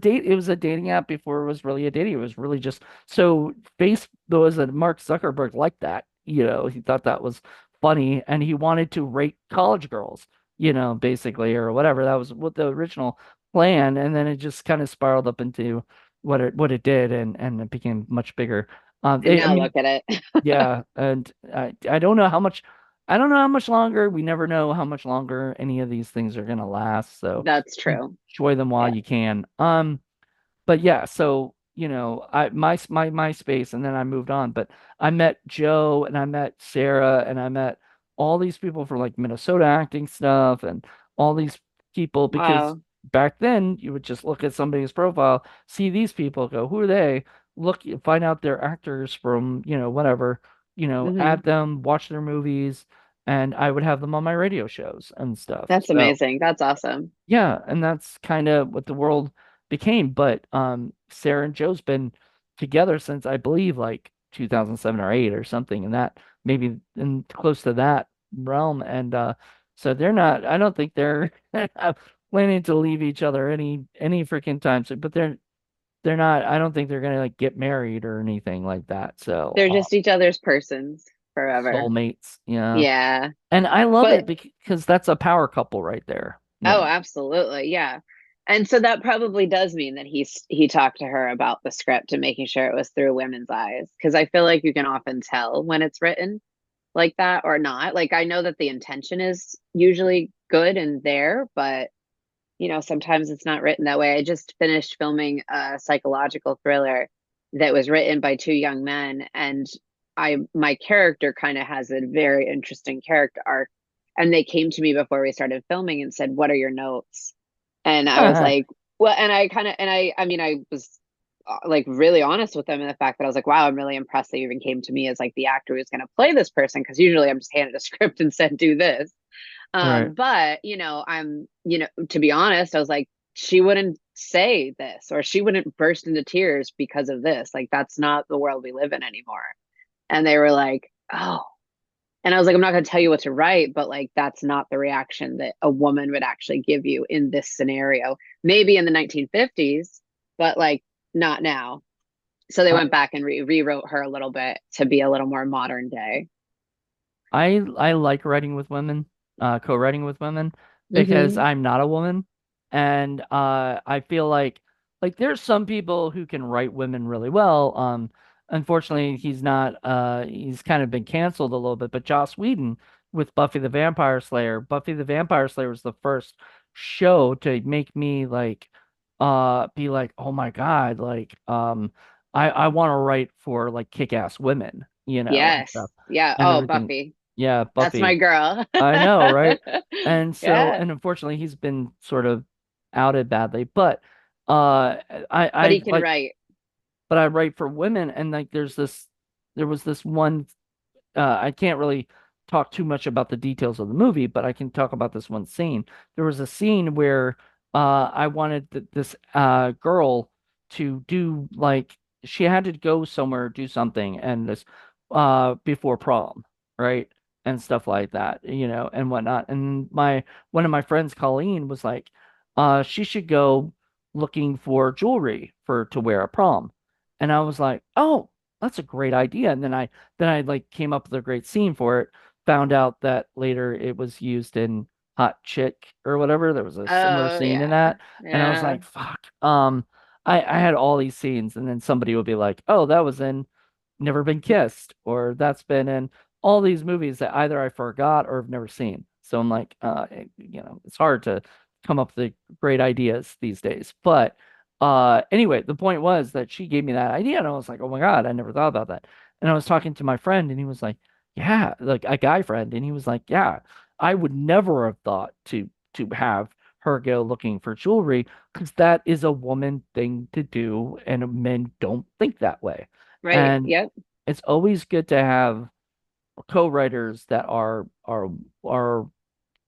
dating app before it was really a dating. It was really just so there was a Mark Zuckerberg like that. He thought that was funny and he wanted to rate college girls, basically, or whatever. That was what the original plan. And then it just kind of spiraled up into what it did and it became much bigger. And I now mean, look at it. yeah, and I don't know how much longer. We never know how much longer any of these things are gonna last. So That's true. enjoy them while Yeah. you can. But yeah, so my MySpace, and then I moved on. But I met Joe, and I met Sarah, and I met all these people for like Minnesota acting stuff, and all these people because Wow. back then you would just look at somebody's profile, see these people, go, who are they? Look, find out they're actors from whatever, Hmm. add them, watch their movies, and I would have them on my radio shows and stuff. That's So. amazing. That's awesome. Yeah, and that's kind of what the world became. But Sarah and Joe's been together since I believe like 2007 or 8 or something, and that maybe in close to that realm. And so they're not. I don't think they're planning to leave each other any freaking time soon. But they're not. I don't think they're gonna like get married or anything like that. So They're just each other's persons forever. soulmates, yeah. Yeah. And I love But it because that's a power couple right there. oh, absolutely. Yeah. And so that probably does mean that he talked to her about the script and making sure it was through women's eyes. Because I feel like you can often tell when it's written like that or not. Like I know that the intention is usually good and there, but sometimes it's not written that way. I just finished filming a psychological thriller that was written by two young men, and my character kind of has a very interesting character arc. And they came to me before we started filming and said, "What are your notes?" And I was Yeah. like, "Well," and I kind of, and I mean, I was like really honest with them in the fact that I was like, "Wow, I'm really impressed that you even came to me as like the actor who's going to play this person," because usually I'm just handed a script and said, "Do this." Right. But to be honest, I was like, she wouldn't say this or she wouldn't burst into tears because of this. Like, that's not the world we live in anymore. And they were like, oh. And I was like, I'm not going to tell you what to write, but like, that's not the reaction that a woman would actually give you in this scenario. Maybe in the 1950s, but like, not now. So they I went back and rewrote her a little bit to be a little more modern day. I like writing with women, co-writing with women because Hmm. I'm not a woman. And I feel like there's some people who can write women really well. Unfortunately, he's kind of been canceled a little bit, but Joss Whedon with Buffy the Vampire Slayer. Buffy the Vampire Slayer was the first show to make me like be like, "Oh my God, like I want to write for like kick-ass women, and Yes. stuff Yeah. and Oh, everything." Buffy. Yeah, That's my Buffy. girl. I know, right? And so, Yeah. and unfortunately, he's been sort of outed badly. But But he I can like, write. but I write for women, and like, there was this one. I can't really talk too much about the details of the movie, but I can talk about this one scene. There was a scene where I wanted this girl to do like she had to go somewhere, do something, and this before prom, right? And stuff like that, and whatnot. And my one of my friends, Colleen, was like, she should go looking for jewelry for to wear at prom. And I was like, oh, that's a great idea. And then I like came up with a great scene for it. Found out that later it was used in Hot Chick or whatever. There was a similar Oh, scene in yeah. that, and I was Yeah. like, "Fuck." I had all these scenes, and then somebody would be like, "Oh, that was in Never Been Kissed," or "That's been in all these movies that either I forgot or have never seen." So I'm like, it's hard to come up with great ideas these days. But anyway, the point was that she gave me that idea, and I was like, "Oh my God, I never thought about that." And I was talking to my friend, and he was like, "Yeah," like a guy friend, and he was like, "Yeah, I would never have thought to have her go looking for jewelry because that is a woman thing to do, and men don't think that way." Right. And Yep. it's always good to have co-writers that are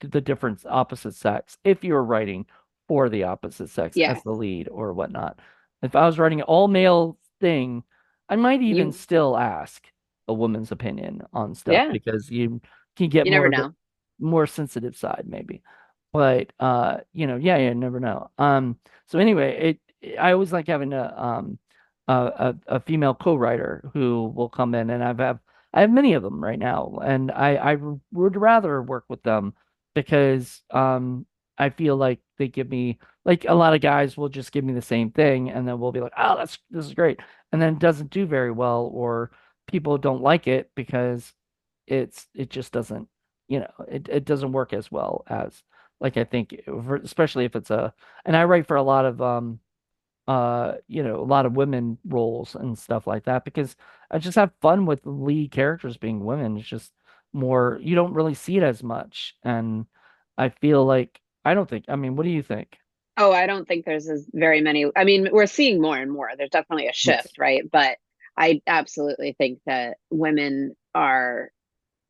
the different opposite sex if you're writing for the opposite sex Yeah. as the lead or whatnot. If I was writing an all male thing, I might even You, still ask a woman's opinion on stuff yeah. because you can get You never more of the know. more sensitive side maybe. But yeah, you never know. So anyway, I always like having a female co-writer who will come in, and I have many of them right now, and I would rather work with them because I feel like they give me like a lot of guys will just give me the same thing, and then we'll be like, oh, this is great, and then it doesn't do very well, or people don't like it because it just doesn't, it doesn't work as well as like I think, especially if it's and I write for a lot of a lot of women roles and stuff like that because I just have fun with the lead characters being women. It's just more, you don't really see it as much. And I feel like, I don't think, I mean, what do you think? Oh, I don't think there's as very many. I mean, we're seeing more and more. There's definitely a Yes. shift, right? But I absolutely think that women are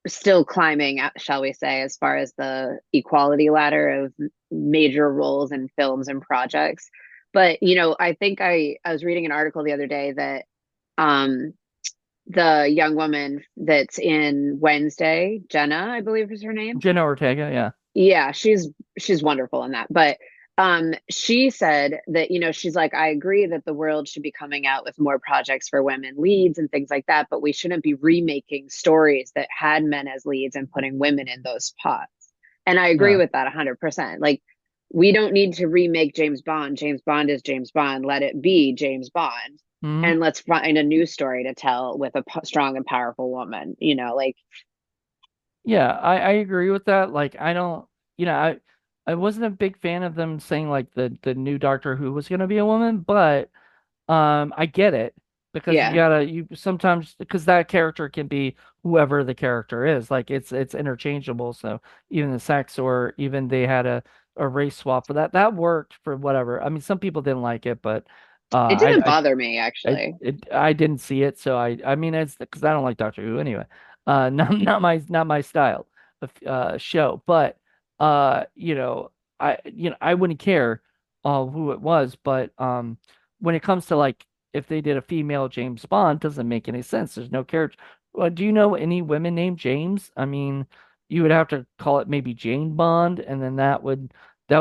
still climbing, shall we say, as far as the equality ladder of major roles in films and projects. But, I think I was reading an article the other day that um the young woman that's in Wednesday, Jenna, I believe is her name. Jenna Ortega, yeah. Yeah, she's wonderful in that. But she said that, she's like, I agree that the world should be coming out with more projects for women leads and things like that, but we shouldn't be remaking stories that had men as leads and putting women in those spots. And I agree Yeah. with that 100%. Like, we don't need to remake James Bond. James Bond is James Bond. Let it be James Bond. Hmm. And let's find a new story to tell with a strong and powerful woman, like, Yeah, I agree with that. Like, I don't, I wasn't a big fan of them saying like the new Doctor Who was going to be a woman, but I get it because yeah. you sometimes because that character can be whoever the character is. Like it's interchangeable. So even the sex or even they had a race swap for that. That worked for whatever. I mean, some people didn't like it, but It didn't bother me, actually. I didn't see it, so I mean it's because I don't like Doctor Who anyway. Not my style of show, but I wouldn't care who it was, but when it comes to like if they did a female James Bond, doesn't make any sense. There's no character. Well, do you know any women named James? I mean, you would have to call it maybe Jane Bond, and then that would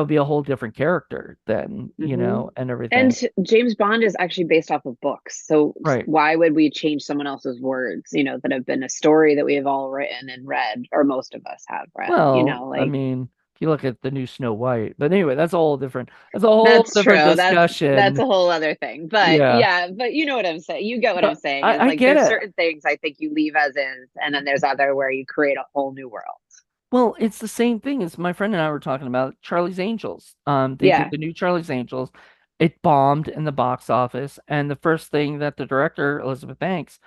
be a whole different character then, Hmm. and And everything. James Bond is actually based off of books. So Right. why would we change someone else's words, that have been a story that we have all written and read, or most of us have read, Well, I like, mean, If you look at the new Snow White. But anyway, that's a whole That's different true. That's discussion. a whole other thing. But Yeah. yeah, but you know what I'm saying. You get what I'm But saying is I like get there's it. certain things I think you leave as is, and then there's other where you create a whole new world. Well, it's the same thing as my friend and I were talking about Charlie's Angels. They did Yeah, the new Charlie's Angels. It bombed in the box office, and the first thing that the director, Elizabeth Banks,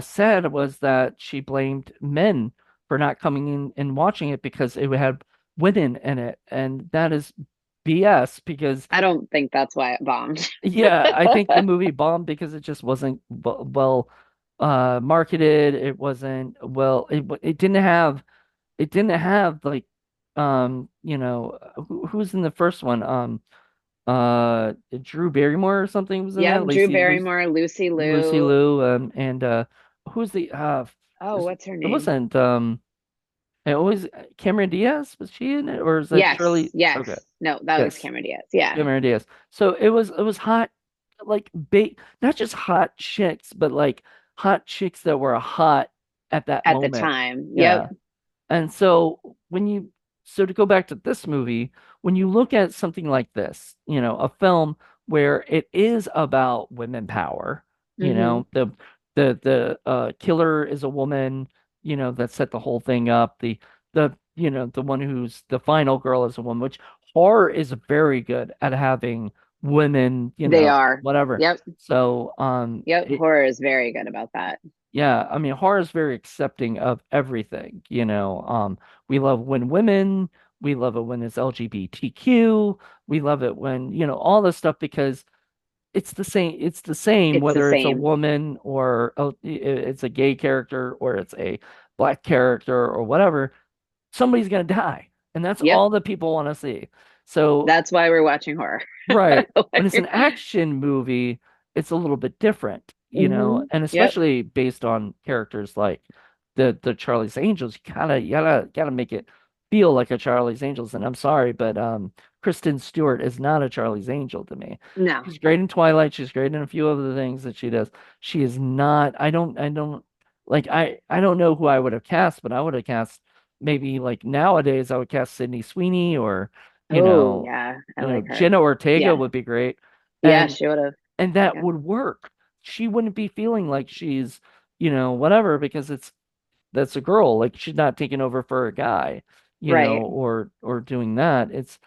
said was that she blamed men for not coming in and watching it because it had women in it, and that is BS because I don't think that's why it bombed. yeah, I think the movie bombed because it just wasn't well marketed. It wasn't well. It didn't have like who's in the first one? Drew Barrymore or something was in Yep, that. Drew Lucy Barrymore, Lucy Lucy Liu. Liu and who's the Oh, what's her it name? wasn't it always Cameron Diaz, was she in it, or is that Yes, Shirley? Okay. yes. No, that was Yes. Cameron Diaz. Yeah, Cameron Diaz. So it was hot, like bait, not just hot chicks, but like hot chicks that were hot at that at the moment. time. Yep. Yeah. And so to go back to this movie, when you look at something like this, a film where it is about women power, Hmm. the killer is a woman, that set the whole thing up. The one who's the final girl is a woman, which horror is very good at having women, They are. whatever. Yep. So, Yep. Horror is very good about that. yeah, I mean, horror is very accepting of everything, we love when women, we love it when it's LGBTQ, we love it when, all this stuff because it's the same It's the whether it's a same. woman or it's a gay character or it's a black character or whatever, somebody's gonna die. And that's Yep. all that people want to see. So That's why we're watching horror. right. When it's an Like, action movie, it's a little bit different, and Yep. especially based on characters like the Charlie's Angels, you gotta make it feel like a Charlie's Angels. And I'm sorry, but Kristen Stewart is not a Charlie's Angel to me. No. She's great in Twilight, she's great in a few other things that she does. She is not, I don't like I don't know who I would have cast, but I would have cast maybe like nowadays I would cast Sydney Sweeney or you Oh, know yeah. I like her. Jenna Ortega Yeah. would be great. Yeah, And she would have. that Yeah. would work. She wouldn't be feeling like she's, whatever, because that's a girl. Like she's not taking over for a guy, Right. or doing that. It's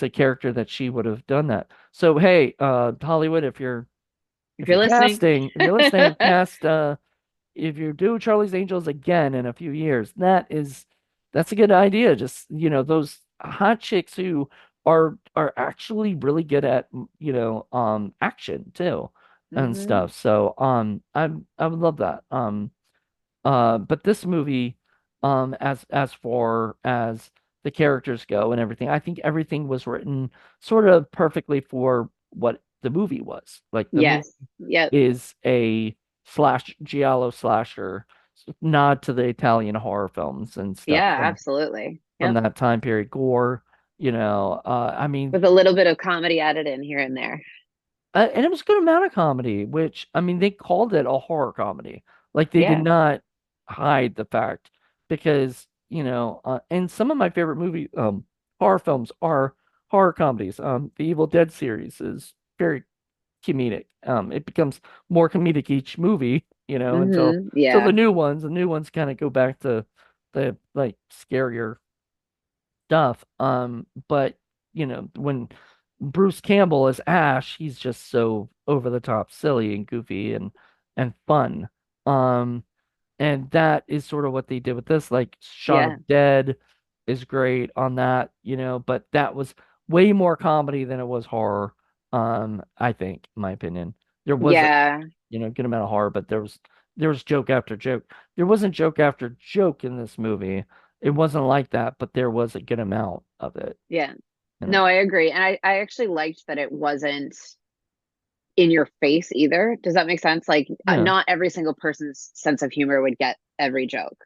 a character that she would have done that. So hey, Hollywood, if you're If if you're you're listening. casting, if you're listening, cast if you do Charlie's Angels again in a few years, that's a good idea. Just, those hot chicks who are actually really good at, action too and Hmm. stuff. So, I would love that. But this movie, as far as the characters go and everything, I think everything was written sort of perfectly for what the movie was. Like the movie Yes. Yep. is a giallo slasher, nod to the Italian horror films and stuff Yeah, from absolutely. from Yep. that time period. Gore, I mean, With a little bit of comedy added in here and there. and it was a good amount of comedy, which I mean, they called it a horror comedy. Like they did Yeah. not hide the fact because and some of my favorite horror films are horror comedies. The Evil Dead series is very comedic. It becomes more comedic each movie, until Yeah. the new ones kind of go back to the like scarier stuff. But when Bruce Campbell is Ash, he's just so over the top, silly and goofy and fun. Um, and that is sort of what they did with this. Like Shaun Yeah. of the Dead is great on that, but that was way more comedy than it was horror. I think, in my opinion. There was a Yeah. good amount of horror, but there was joke after joke. There wasn't joke after joke in this movie. It wasn't like that, but there was a good amount of it Yeah. in it. No, I agree. And I actually liked that it wasn't in your face either. Does that make sense? Like, Yeah, not every single person's sense of humor would get every joke.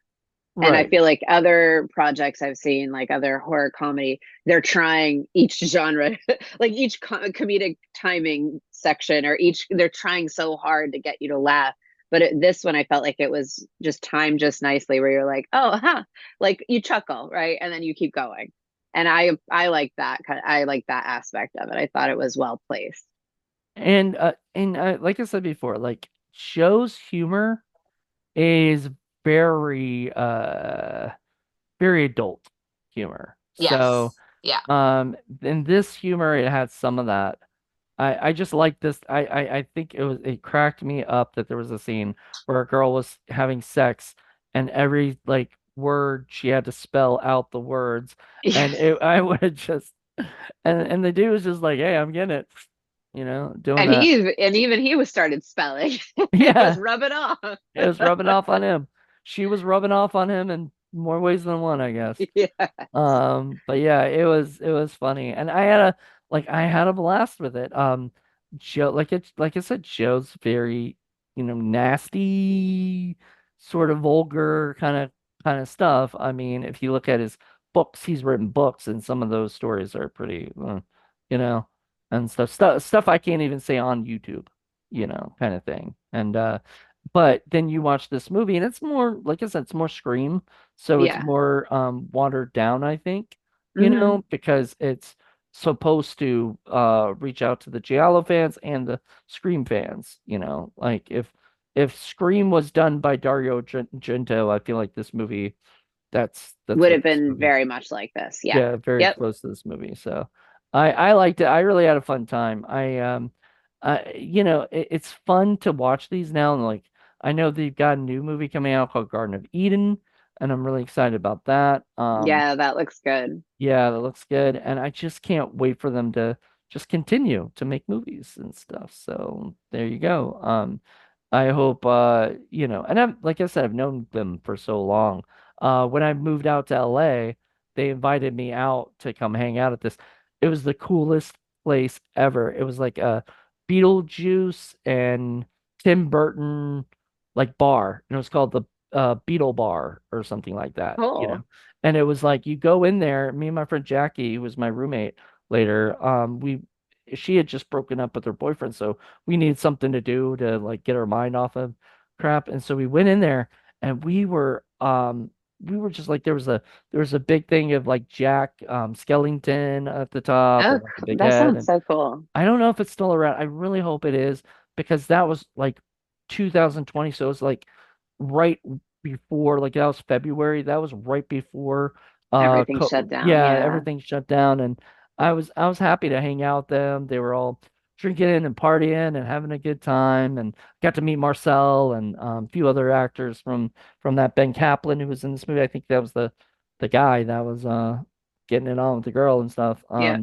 And I right. feel like other projects I've seen, like other horror comedy, they're trying each genre, like each comedic timing section, or they're trying so hard to get you to laugh. This one I felt like it was just timed just nicely, where you're like, oh, huh, like you chuckle, right, and then you keep going. And I like that I like that aspect of it. I thought it was well placed. And like I said before, like Joe's humor is very very adult humor. So Yes. Yeah. in this humor it had some of that. I just like this. I think it cracked me up that there was a scene where a girl was having sex and every like word she had to spell out the words, and I would have just and the dude was just like, "Hey, I'm getting it," doing that. And even he was started spelling. It was Yeah, rubbing off. it was rubbing off on him. She was rubbing off on him in more ways than one, I guess. Yeah. But yeah, it was funny, and I had a blast with it. Joe, like I said, Joe's very, nasty, sort of vulgar kind of stuff. I mean, if you look at his books, he's written books, and some of those stories are pretty, you know, and stuff I can't even say on YouTube, kind of thing. And but then you watch this movie, and it's more, like I said, it's more Scream. So it's Yeah. more watered down, I think, Hmm. because it's supposed to reach out to the Giallo fans and the Scream fans, like if Scream was done by Dario Gento, I feel like this movie that's Would what have this been movie, very much like this. Yeah. yeah, very Yep. close to this movie. So I liked it. I really had a fun time. It's fun to watch these now, and like I know they've got a new movie coming out called Garden of Eden, and I'm really excited about that. Yeah, that looks good. Yeah, that looks good, and I just can't wait for them to just continue to make movies and stuff. So there you go. I hope and I'm like I said, I've known them for so long. When I moved out to LA, they invited me out to come hang out at this. It was the coolest place ever. It was like a Beetlejuice and Tim Burton like bar, and it was called the Beetle Bar or something like that. Cool. And it was like you go in there, me and my friend Jackie, who was my roommate later, she had just broken up with her boyfriend, so we needed something to do to like get our mind off of crap. And so we went in there and we were just like there was a big thing of like Jack Skellington at the top Oh, and like a big that head. sounds And so cool. I don't know if it's still around. I really hope it is because that was like 2020. So it's like right before, like that was February. That was right before, Everything shut down. yeah, Yeah. everything shut down. And I was happy to hang out with them. They were all drinking and partying and having a good time. And got to meet Marcel and a few other actors from that. Ben Kaplan, who was in this movie. I think that was the guy that was getting it on with the girl and stuff. Yeah.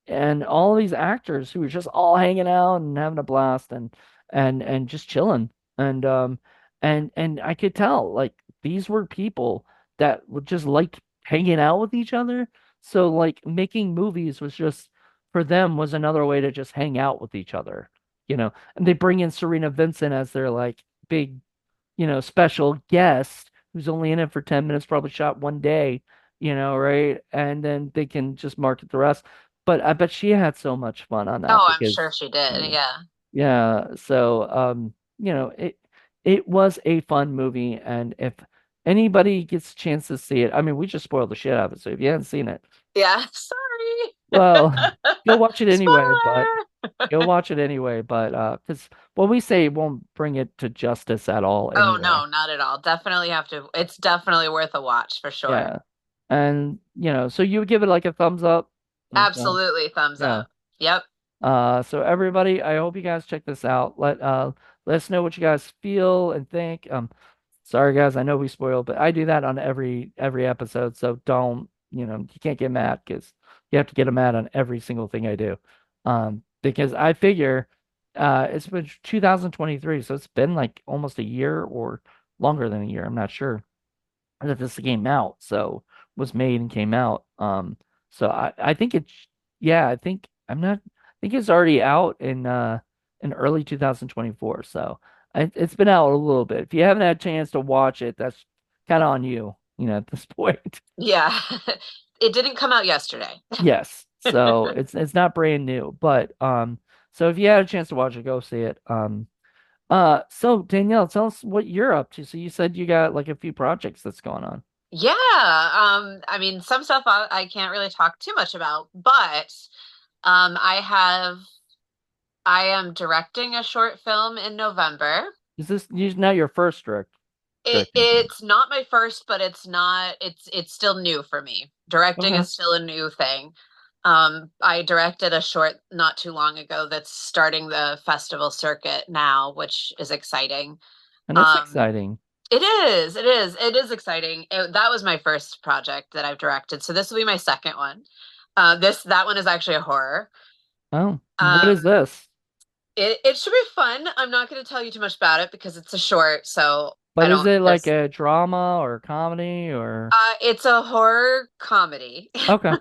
And all these actors who were just all hanging out and having a blast and just chilling and I could tell like these were people that would just like hanging out with each other, so like making movies was just for them was another way to just hang out with each other. And they bring in Serena Vincent as their like big special guest who's only in it for 10 minutes, probably shot one day, right? And then they can just market the rest. But I bet she had so much fun on that Oh, I'm because, sure she did. yeah, Yeah. yeah. So, it was a fun movie, and if anybody gets a chance to see it, I mean, we just spoiled the shit out of it. So if you haven't seen it, Yeah. Sorry. well, go watch it anyway. But go Spoiler. watch it anyway. But because when we say it won't bring it to justice at all Oh anyway. no, not at all. Definitely have to. It's definitely worth a watch for sure. Yeah. And so you would give it like a thumbs up. Like, Absolutely, thumbs yeah. up. Yep. So everybody, I hope you guys check this out. Let us know what you guys feel and think. Sorry guys, I know we spoiled, but I do that on every episode, so don't, you can't get mad because you have to get mad on every single thing I do. Because I figure it's been 2023, so it's been like almost a year or longer than a year. I'm not sure that this came out, so was made and came out. So I think yeah, I think it's already out in early 2024. So it's been out a little bit. If you haven't had a chance to watch it, that's kind of on you, at this point. Yeah. It didn't come out yesterday. Yes. So it's not brand new, but so if you had a chance to watch it, go see it. So Danielle, tell us what you're up to. So you said you got like a few projects that's going on. Yeah, I mean, some stuff I can't really talk too much about, but um, I have I am directing a short film in November. Is this now your first directing thing? It's not my first, but it's still new for me. Directing Okay. is still a new thing. I directed a short not too long ago that's starting the festival circuit now, which is exciting. And that's Um, exciting. it is exciting. That was my first project that I've directed, so this will be my second one. That one is actually a horror. Oh, what is Um, this? it should be fun. I'm not going to tell you too much about it because it's a short, so I But is don't. it like There's a drama or comedy or It's a horror comedy. okay.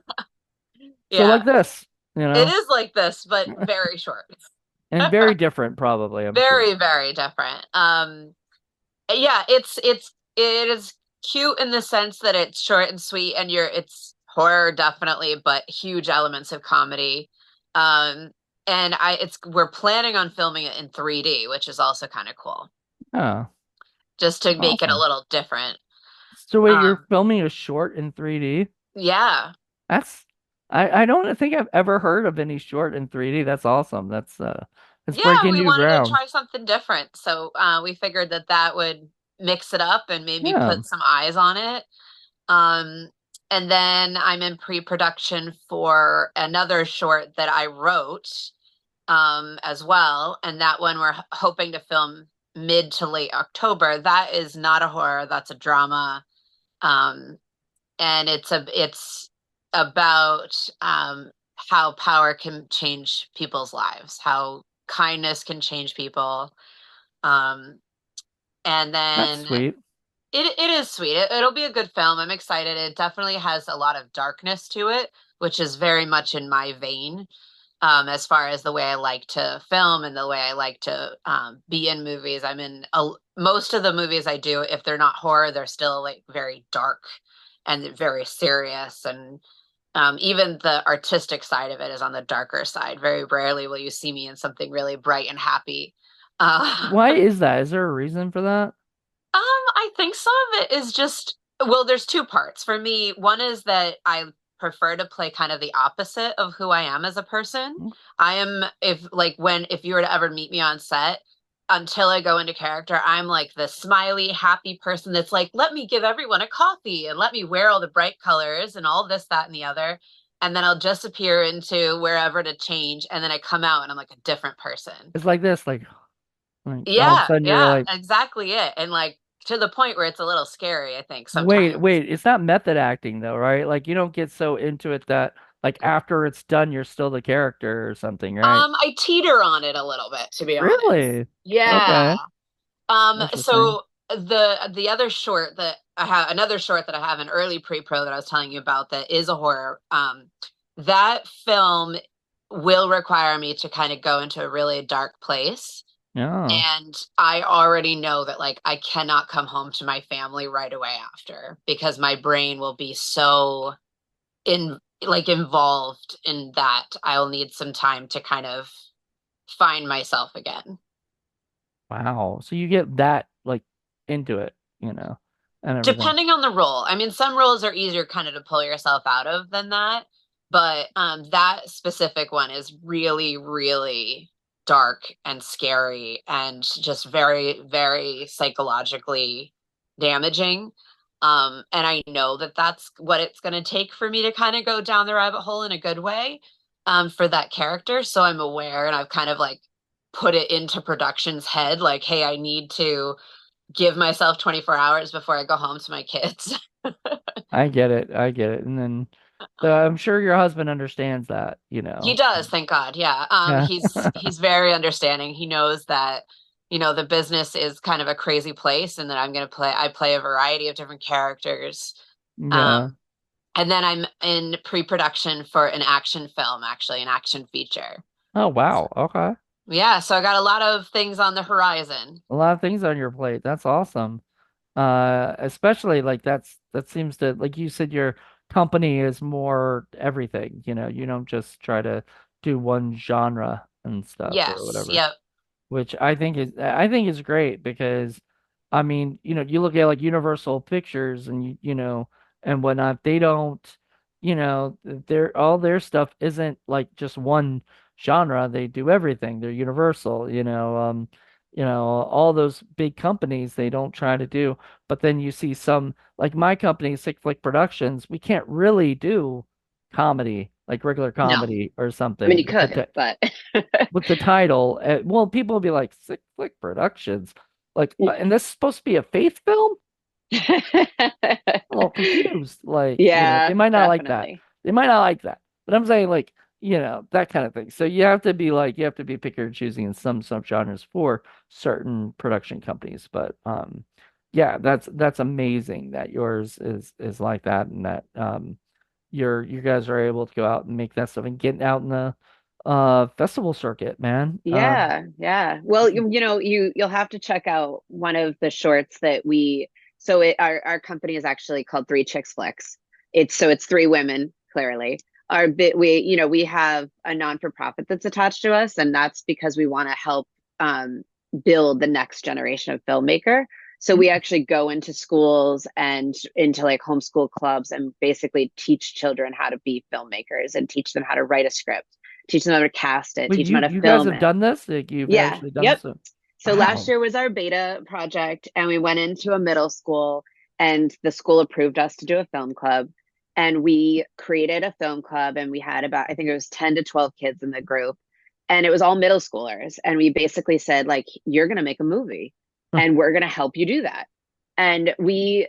So like Yeah, this, it is like this, but very short. and very different probably, I'm sure. Very, very different. Yeah, it is cute in the sense that it's short and sweet, and it's horror definitely, but huge elements of comedy. Um, and we're planning on filming it in 3D, which is also kind of cool, Oh, just to make it a awesome. little different. So wait, you're Um, filming a short in 3D? yeah. That's I don't think I've ever heard of any short in 3D. That's awesome. That's Yeah, breaking we new wanted to ground. try something different. So we figured that that would mix it up and maybe Yeah. put some eyes on it. Um, and then I'm in pre-production for another short that I wrote as well. And that one we're hoping to film mid to late October. That is not a horror, that's a drama. Um, and it's about how power can change people's lives, how kindness can change people. Um, and That's then sweet. it is sweet. It'll be a good film. I'm excited. It definitely has a lot of darkness to it, which is very much in my vein. As far as the way I like to film and the way I like to be in movies. Most of the movies I do, if they're not horror, they're still like very dark and very serious. And even the artistic side of it is on the darker side. Very rarely will you see me in something really bright and happy. Why is that? Is there a reason for that? I think some of it is just, well, there's two parts. For me, one is that I prefer to play kind of the opposite of who I am as a person. I am, if you were to ever meet me on set, until I go into character, I'm like the smiley, happy person that's like, let me give everyone a coffee and let me wear all the bright colors and all this, that, and the other. And then I'll disappear into wherever to change. And then I come out and I'm like a different person. It's like this, like all of a Yeah, sudden you're yeah, like, exactly it. And like to the point where it's a little scary, I think, wait, sometimes. wait, it's not method acting though, right? Like you don't get so into it that like after it's done, you're still the character or something, right? I teeter on it a little bit, to be honest. Really? Yeah. Okay. Interesting. So the other short that I have, another short that I have, an early pre-pro that I was telling you about that is a horror. That film will require me to kind of go into a really dark place. Yeah. And I already know that like I cannot come home to my family right away after because my brain will be so involved in that I'll need some time to kind of find myself again. Wow. So you get that like into it, and everything. Depending on the role. I mean, some roles are easier kind of to pull yourself out of than that, but that specific one is really, really dark and scary and just very, very psychologically damaging. And I know that that's what it's going to take for me to kind of go down the rabbit hole in a good way, for that character. So I'm aware and I've kind of like put it into production's head, like, hey, I need to give myself 24 hours before I go home to my kids. I get it. I get it. And then I'm sure your husband understands that, He does, thank God. Yeah. Yeah. He's very understanding. He knows that, the business is kind of a crazy place and that I play a variety of different characters. Yeah. Um, and then I'm in pre-production for an action film, actually, an action feature. Oh, wow. Okay. Yeah, so I got a lot of things on the horizon. A lot of things on your plate. That's awesome. Especially like that seems to like you said your company is more everything, you don't just try to do one genre and stuff or Yes, whatever. yep. which I think is great because I mean, you look at like Universal Pictures and and whatnot, they don't, all their stuff isn't like just one genre. They do everything. They're Universal, all those big companies they don't try to do. But then you see some like my company, Sick Flick Productions, we can't really do comedy, like regular No, comedy or I mean something you could, but with the title. Well, people will be like, Sick Flick Productions. Like, and this is supposed to be a faith film? A little confused. Like, yeah, they might not like that. definitely. They might not like that. But I'm saying, like, that kind of thing. So you have to be picky or choosing in some subgenres for certain production companies. But yeah, that's amazing that yours is like that, and that you guys are able to go out and make that stuff and get out in the festival circuit, man. Yeah, yeah. Well, you'll have to check out one of the shorts that our company is actually called Three Chicks Flicks. It's three women, clearly. Our bit we have a non-for-profit that's attached to us, and that's because we want to help um build the next generation of filmmaker. So we actually go into schools and into like homeschool clubs and basically teach children how to be filmmakers and teach them how to write a script, teach them how to cast it, Wait, teach them how to you guys film have it. done this? Like you've Yeah. actually done Yep. this? So last Wow. year was our beta project, and we went into a middle school, and the school approved us to do a film club. And we created a film club, and we had about, I think it was 10 to 12 kids in the group. And it was all middle schoolers. And we basically said, like, you're going to make a movie, and we're going to help you do that. And we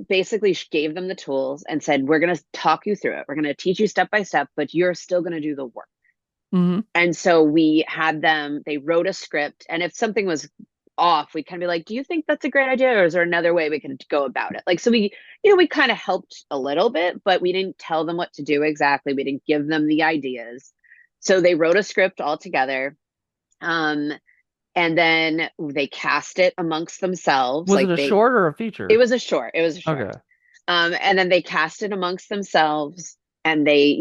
basically gave them the tools and said, we're going to talk you through it. We're going to teach you step by step, but you're still going to do the work. Hmm. And so we had them, they wrote a script. And if something was off, we'd kind of be like, do you think that's a great idea? Or is there another way we can go about it? Like, so we kind of helped a little bit, but we didn't tell them what to do exactly. We didn't give them the ideas. So they wrote a script all together. Um, and then they cast it amongst themselves. Was it a short or a It feature? was a short, it was a short. Okay. And then they cast it amongst themselves, and they,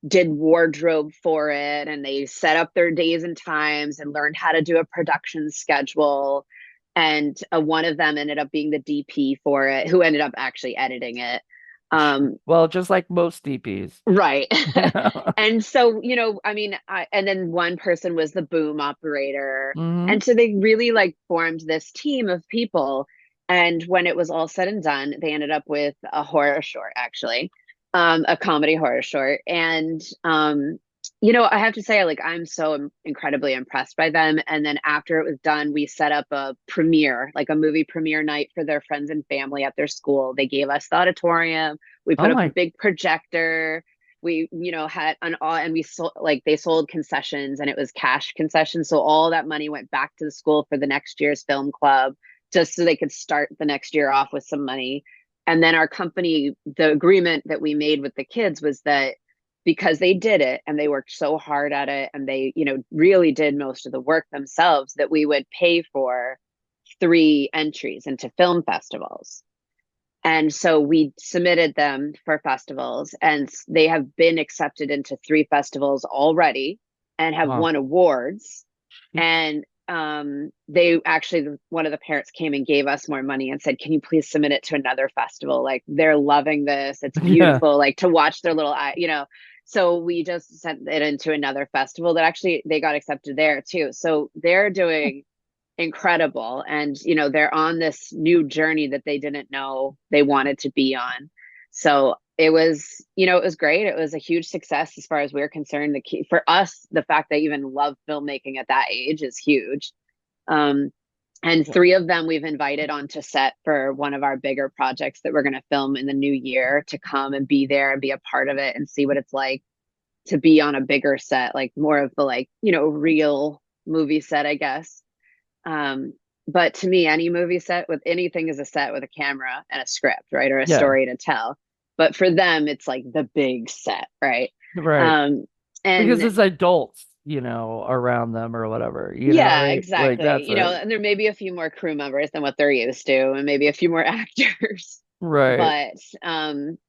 did wardrobe for it, and they set up their days and times and learned how to do a production schedule. And one of them ended up being the DP for it, who ended up actually editing it. Well, just like most DPs. Right. Yeah. And so, I mean, and then one person was the boom operator. Hmm. And so they really like formed this team of people. And when it was all said and done, they ended up with a horror short, actually, a comedy horror short. And, I have to say, like, I'm so incredibly impressed by them. And then after it was done, we set up a premiere, like a movie premiere night for their friends and family at their school. They gave us the auditorium, we Oh put up a my. big projector. We, had an all, and we sold, like, they sold concessions, and it was cash concessions. So all that money went back to the school for the next year's film club, just so they could start the next year off with some money. And then our company, the agreement that we made with the kids was that because they did it and they worked so hard at it, and they, really did most of the work themselves, that we would pay for 3 entries into film festivals. And so we submitted them for festivals, and they have been accepted into 3 festivals already and have Wow. won awards. Jeez. And they actually, one of the parents came and gave us more money and said, can you please submit it to another festival? Like, they're loving this. It's Yeah. beautiful, like, to watch their little eye, So we just sent it into another festival that actually they got accepted there too. So they're doing incredible, and they're on this new journey that they didn't know they wanted to be on. So it was great. It was a huge success as far as we're concerned. The key for us, the fact they even love filmmaking at that age is huge. um and 3 of them we've invited onto set for one of our bigger projects that we're going to film in the new year, to come and be there and be a part of it and see what it's like to be on a bigger set, like more of the, like, real movie set, I guess. um, but to me, any movie set with anything is a set with a camera and a script, right? Or a Yeah. story to tell. But for them, it's like the big set, right? Right. Um, Because and it's adults, around them or whatever, yeah, like exactly. that's it. And there may be a few more crew members than what they're used to, and maybe a few more actors. Right. But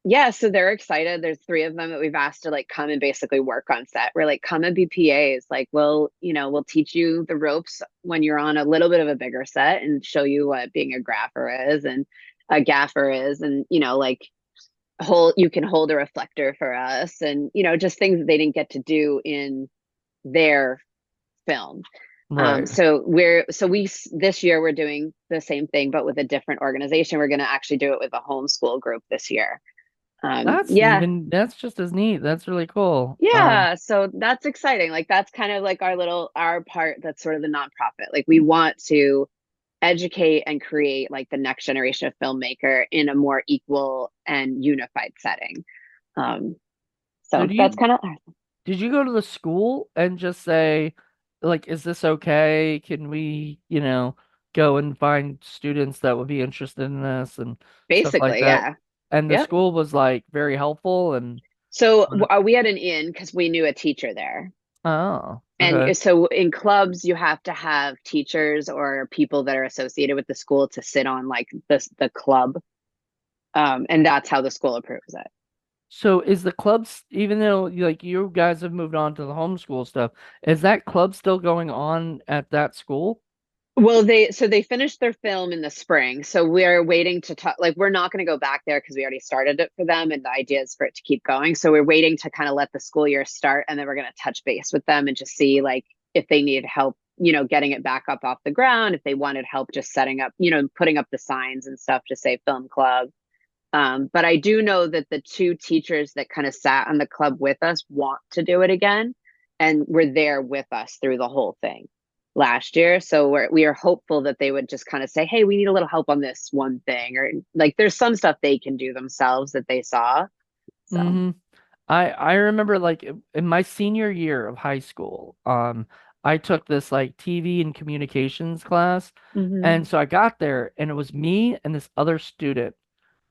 yeah, so they're excited. There's three of them that we've asked to like come and basically work on set. We're like, come and be PAs. Like, we'll teach you the ropes when you're on a little bit of a bigger set and show you what being a grapher is and a gaffer is, and like hold you can hold a reflector for us, and just things that they didn't get to do in their film. Right. So we this year we're doing the same thing, but with a different organization. We're going to actually do it with a homeschool group this year. Yeah, That's just as neat. That's really cool. yeah. So that's exciting. Like that's kind of like our part. That's sort of the nonprofit. Like we want to educate and create like the next generation of filmmaker in a more equal and unified setting. Um, So so do that's you kind of did you go to the school and just say, like, is this okay? Can we, go and find students that would be interested in this and stuff like basically, that? yeah. And the Yep. school was like very helpful and So we had an in because we knew a teacher there. oh, okay. And so in clubs, you have to have teachers or people that are associated with the school to sit on like the club. And that's how the school approves it. So is the clubs, even though like you guys have moved on to the homeschool stuff, is that club still going on at that school? Well, they finished their film in the spring. So we're waiting to talk, like we're not going to go back there because we already started it for them and the idea is for it to keep going. So we're waiting to kind of let the school year start, and then we're going to touch base with them and just see like if they need help, getting it back up off the ground, if they wanted help just setting up, putting up the signs and stuff to say film club. But I do know that the two teachers that kind of sat on the club with us want to do it again, and were there with us through the whole thing last year. So we are hopeful that they would just kind of say, "Hey, we need a little help on this one thing," or like there's some stuff they can do themselves that they saw. So, Hmm. I remember like in my senior year of high school, I took this like TV and communications class, hmm and so I got there and it was me and this other student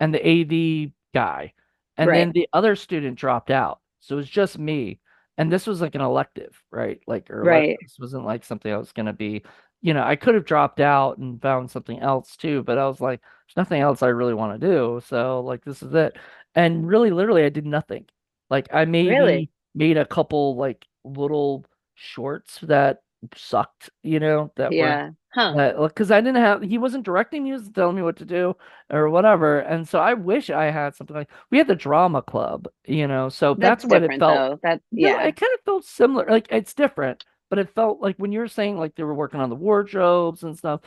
and the AV guy, and right, then the other student dropped out, so it was just me, and this was like an elective, right? Like or let right, this wasn't like something I was gonna be, I could have dropped out and found something else too, but I was like, there's nothing else I really want to do, so like this is it. And really, literally, I did nothing. Like I really, maybe made a couple like little shorts that sucked, that were yeah, huh? that because I didn't have he wasn't directing me, he was telling me what to do or whatever. And so I wish I had something like we had the drama club, so that's That's what it different felt. though. That No, yeah, it kind of felt similar. Like it's different, but it felt like when you were saying like they were working on the wardrobes and stuff,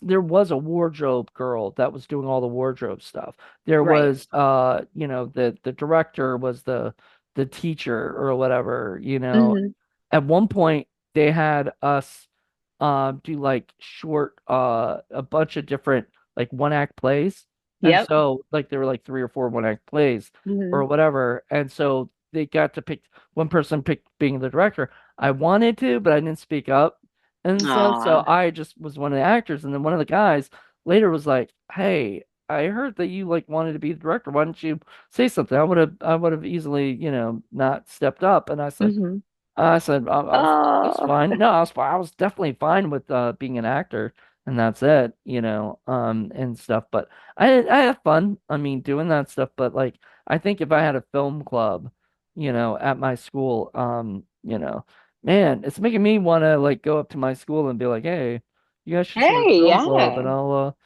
there was a wardrobe girl that was doing all the wardrobe stuff. There right. was the director was the teacher or whatever. hmm At one point they had us do like short a bunch of different like one act plays. And Yep. so like there were like three or four one act plays hmm or whatever. And so they got to pick one person picked being the director. I wanted to, but I didn't speak up and stuff. So Aw. I just was one of the actors. And then one of the guys later was like, "Hey, I heard that you like wanted to be the director. Why didn't you say something? I would have easily, not stepped up." And hmm I said, that's Oh, fine. No, I was fine. I was definitely fine with being an actor, and that's it, and stuff. But I have fun. I mean, doing that stuff. But like, I think if I had a film club, at my school, man, it's making me want to like go up to my school and be like, hey, you guys should start a hey, film club, and yeah. I'll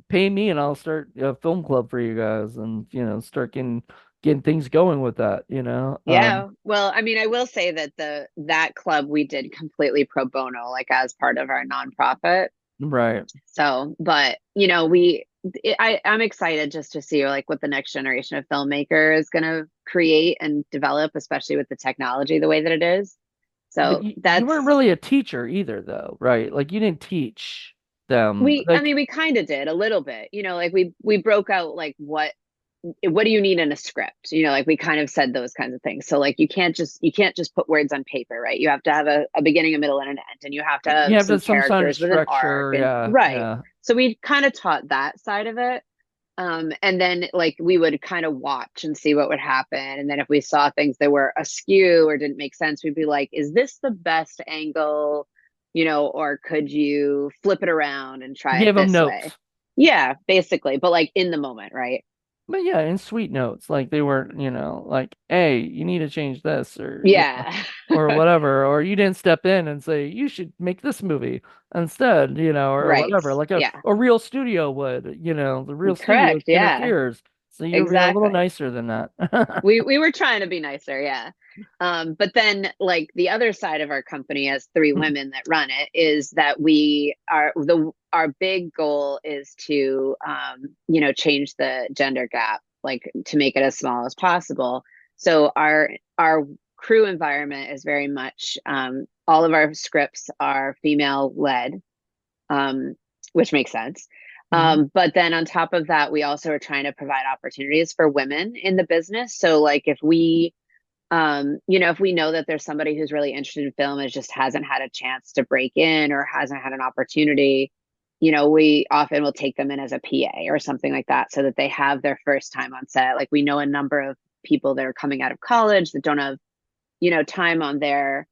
pay me, and I'll start a film club for you guys, and start getting things going with that, Yeah. Well, I mean, I will say that that club we did completely pro bono, like as part of our nonprofit. Right. So, but I'm excited just to see like what the next generation of filmmaker is going to create and develop, especially with the technology the way that it is. But So you weren't that's really a teacher either, though, right? Like you didn't teach them. I Like mean, we kind of did a little bit, like we broke out like what do you need in a script, like we kind of said those kinds of things. So like you can't just put words on paper, right? You have to have a beginning, a middle, and an end, and you have to you have have some to some sort of characters with an arc, structure. and Yeah, right. yeah. So we kind of taught that side of it. And then like we would kind of watch and see what would happen, and then if we saw things that were askew or didn't make sense, we'd be like, is this the best angle, or could you flip it around and try it Give them this way? notes. Yeah, basically, but like in the moment, right? But yeah, in sweet notes, like they weren't, like, hey, you need to change this, or Yeah. or whatever, or you didn't step in and say you should make this movie instead, or Right. whatever, like a, Yeah. a real studio would, the real studio Correct. Yeah. interferes. So you're a little Exactly. nicer than that. We were trying to be nicer, yeah. But then like the other side of our company as three women that run it is that we are our big goal is to change the gender gap, like to make it as small as possible. So our crew environment is very much all of our scripts are female led, um, which makes sense. Hmm. But then on top of that, we also are trying to provide opportunities for women in the business. So like if we know that there's somebody who's really interested in film and just hasn't had a chance to break in or hasn't had an opportunity, we often will take them in as a PA or something like that so that they have their first time on set. Like we know a number of people that are coming out of college that don't have, time on their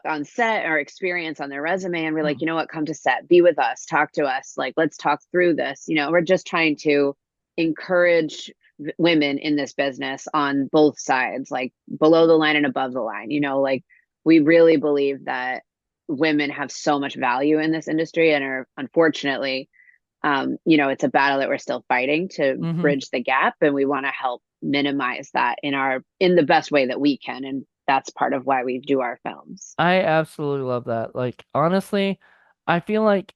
on set or experience on their resume, and we're like, you know what, come to set, be with us, talk to us, like let's talk through this. We're just trying to encourage women in this business on both sides, like below the line and above the line. Like we really believe that women have so much value in this industry and are unfortunately, it's a battle that we're still fighting to Hmm. bridge the gap, and we want to help minimize that in the best way that we can, and that's part of why we do our films. I absolutely love that. Like, honestly, I feel like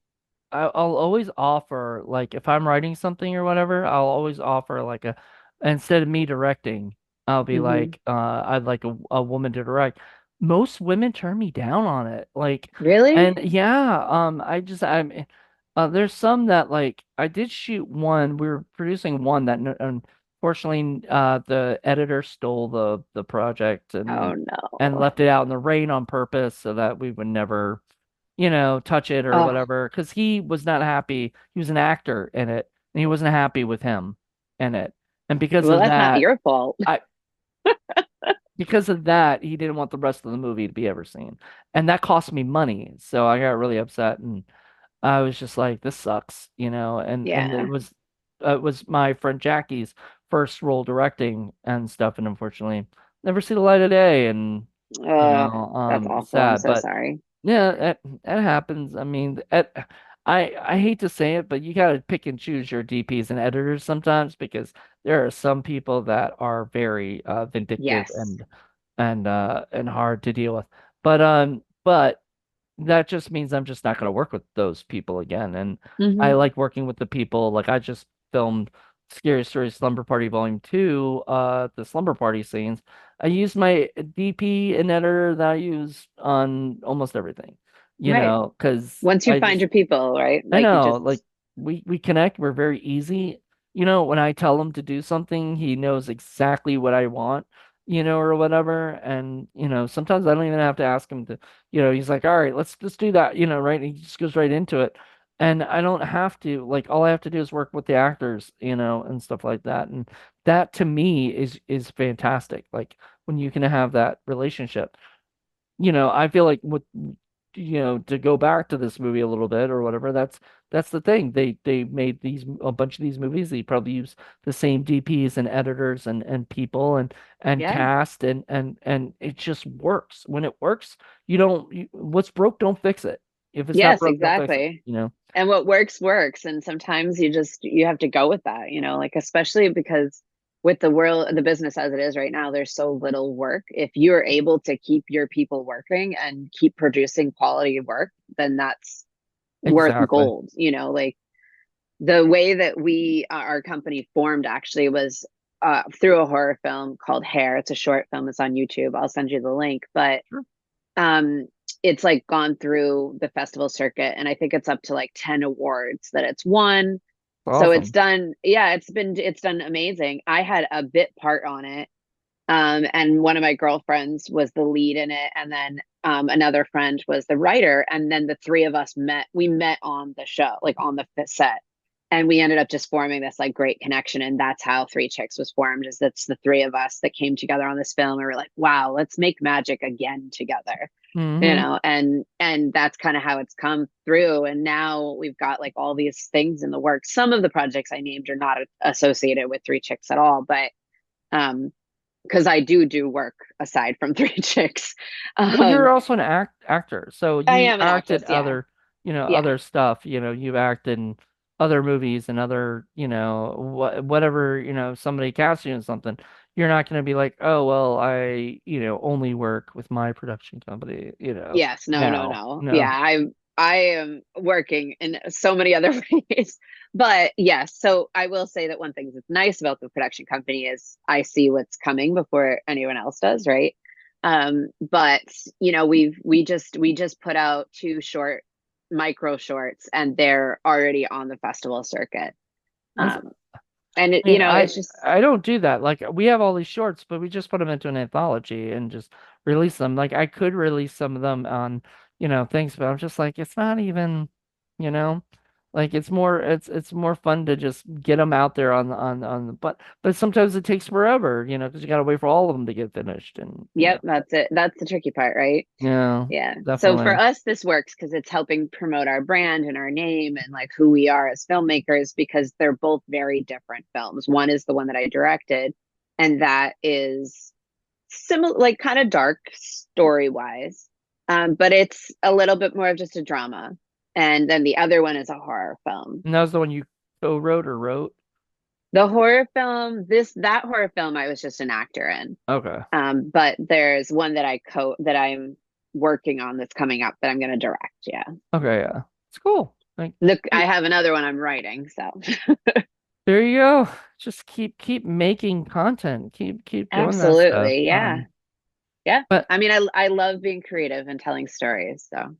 I'll always offer, like, if I'm writing something or whatever, I'll always offer, like, instead of me directing, I'll be Hmm. like, I'd like a woman to direct. Most women turn me down on it. Like, Really? and yeah, there's some that, like, I did shoot one, we were producing one that unfortunately, the editor stole the project Oh and no. left it out in the rain on purpose so that we would never, touch it or Oh, whatever. Because he was not happy. He was an actor in it, and he wasn't happy with him in it. And because well, of that's not that, your fault. I he didn't want the rest of the movie to be ever seen, and that cost me money. So I got really upset, and I was just like, this sucks, and Yeah. it was my friend Jackie's first role directing and stuff, and unfortunately never see the light of day, and Oh, that's awful. I'm sad, so but sorry. yeah, it happens. I mean, I hate to say it, but you gotta pick and choose your DPs and editors sometimes because there are some people that are very vindictive Yes. and hard to deal with. But that just means I'm just not going to work with those people again. And I Hmm. like working with the people. Like I just filmed Scary Stories Slumber Party Volume 2, the slumber party scenes. I use my DP and editor that I use on almost everything, Right. because Once you find your people, right? I Like you know, just, like we connect. We're very easy. When I tell him to do something, he knows exactly what I want, or whatever. And sometimes I don't even have to ask him to. He's like, "All right, let's do that," right? And he just goes right into it, and I don't have to. Like, all I have to do is work with the actors, and stuff like that. And that to me is fantastic. Like when you can have that relationship. I feel like to go back to this movie a little bit or whatever, that's the thing. They made a bunch of these movies. They probably use the same DPs and editors and people and yeah. cast and it just works. When it works, what's broke, don't fix it. If it's not Yes, broke, don't fix it, exactly. And what works works, and sometimes you have to go with that, like especially because with the business as it is right now, there's so little work. If you're able to keep your people working and keep producing quality work, then that's worth Exactly. gold. Like the way that our company formed actually was through a horror film called Hair. It's a short film. It's on YouTube. I'll send you the link. But Sure. um, it's like gone through the festival circuit, and I think it's up to like 10 awards that it's won. So it's Awesome. done. Yeah, it's done amazing. I had a bit part on it. And one of my girlfriends was the lead in it, and then another friend was the writer, and then the three of us met. We met on the show, like on the set, and we ended up just forming this like great connection, and that's how Three Chicks was formed. Is that's the three of us that came together on this film, and we are like, wow, let's make magic again together, you Hmm. know. And that's kind of how it's come through, and now we've got like all these things in the works. Some of the projects I named are not associated with Three Chicks at all, but um because I do work aside from Three Chicks. Well, you're um also an actor, so I you am an acted actress, yeah. other, Yeah. other stuff. You act in other movies and other, whatever, somebody casts you in something. You're not going to be like, oh, well, I, only work with my production company, Yes, no, no, now. no. Yeah, No. I am working in so many other ways. But yes, so I will say that one thing that's nice about the production company is I see what's coming before anyone else does, right? But you know, we just put out two short micro shorts and they're already on the festival circuit. That's Um, and it, I mean, it's just I don't do that. Like we have all these shorts, but we just put them into an anthology and just release them. Like I could release some of them on, things, but I'm just like it's not even, you know, like it's more fun to just get them out there on the but sometimes it takes forever, because you got to wait for all of them to get finished and, yep, that's it. That's the tricky part, right? yeah, Yeah. So for definitely. us, this works because it's helping promote our brand and our name and like who we are as filmmakers because they're both very different films. One is the one that I directed, and that is similar, like kind of dark story wise, but it's a little bit more of just a drama. And then the other one is a horror film. And that was the one you co-wrote or wrote. The horror film, that horror film, I was just an actor in. Okay. But there's one that that I'm working on that's coming up that I'm going to direct. Yeah. Okay, yeah. It's cool. Like Look, I have another one I'm writing. So there you go. Just keep making content. Keep doing that stuff. absolutely. Yeah. Yeah. But I mean, I love being creative and telling stories. So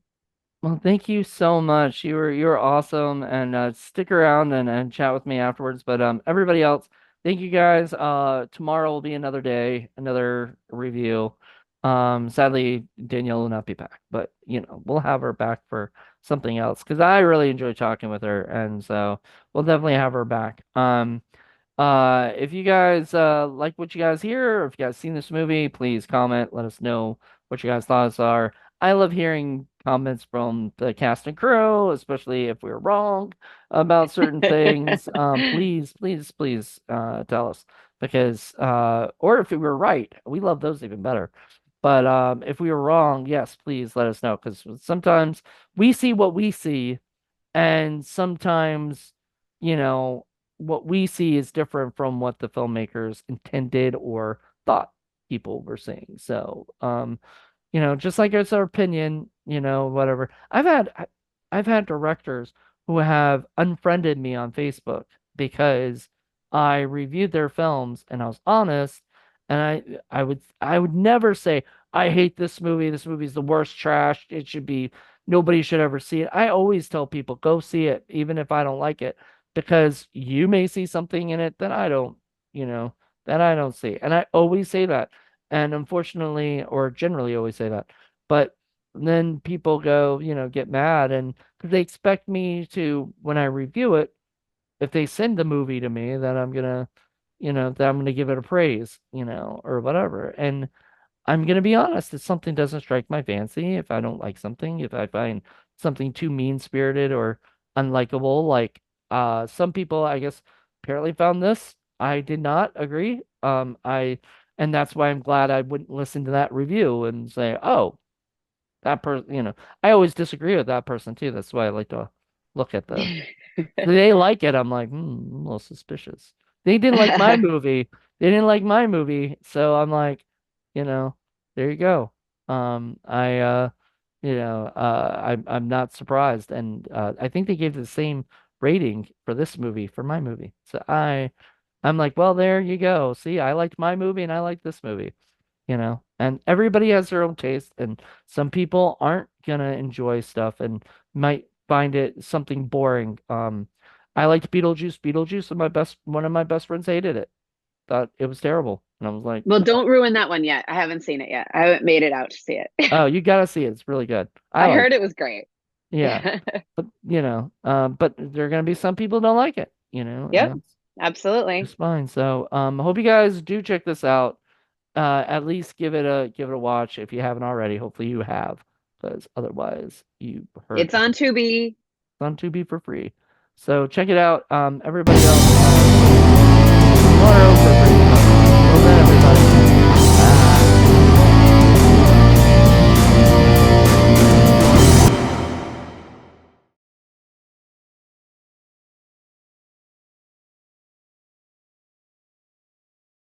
well, thank you so much. You were awesome, and stick around and chat with me afterwards. But everybody else, thank you guys. Tomorrow will be another day, another review. Sadly, Danielle will not be back, but we'll have her back for something else because I really enjoy talking with her, and so we'll definitely have her back. If you guys like what you guys hear, or if you guys seen this movie, please comment. Let us know what you guys' thoughts are. I love hearing comments from the cast and crew, especially if we're wrong about certain things. Please, please, please, tell us because or if we were right, we love those even better. But if we were wrong, yes, please let us know because sometimes we see what we see and sometimes, you know, what we see is different from what the filmmakers intended or thought people were seeing. So, just like it's our opinion, whatever. I've had directors who have unfriended me on Facebook because I reviewed their films and I was honest, and I would never say I hate this movie. This movie's the worst trash. It should be nobody should ever see it. I always tell people go see it even if I don't like it because you may see something in it that I don't, you know, that I don't see. And I always say that. And unfortunately, or generally always say that. But then people go, get mad and because they expect me to, when I review it, if they send the movie to me, that I'm gonna give it a praise, or whatever. And I'm gonna be honest, if something doesn't strike my fancy, if I don't like something, if I find something too mean-spirited or unlikable, like some people I guess apparently found this. I did not agree. And that's why I'm glad I wouldn't listen to that review and say, oh, that person, I always disagree with that person too. That's why I like to look at the they like it. I'm like, I'm a little suspicious. They didn't like my movie. They didn't like my movie. So I'm like, you know, there you go. I I'm not surprised. And I think they gave the same rating for this movie for my movie. So I'm like, well, there you go. See, I liked my movie and I like this movie, and everybody has their own taste, and some people aren't gonna enjoy stuff and might find it something boring. I liked Beetlejuice. Beetlejuice, and one of my best friends hated it. Thought it was terrible. And I was like, well, don't ruin that one yet. I haven't seen it yet. I haven't made it out to see it. oh, you gotta see it. It's really good. I I like heard it was great. Yeah. But but there are gonna be some people who don't like it, and Yep, that's absolutely. just fine. So I hope you guys do check this out. At least give it a watch if you haven't already. Hopefully you have, because otherwise you heard It's on Tubi. it's on Tubi for free. So check it out. Everybody else, tomorrow.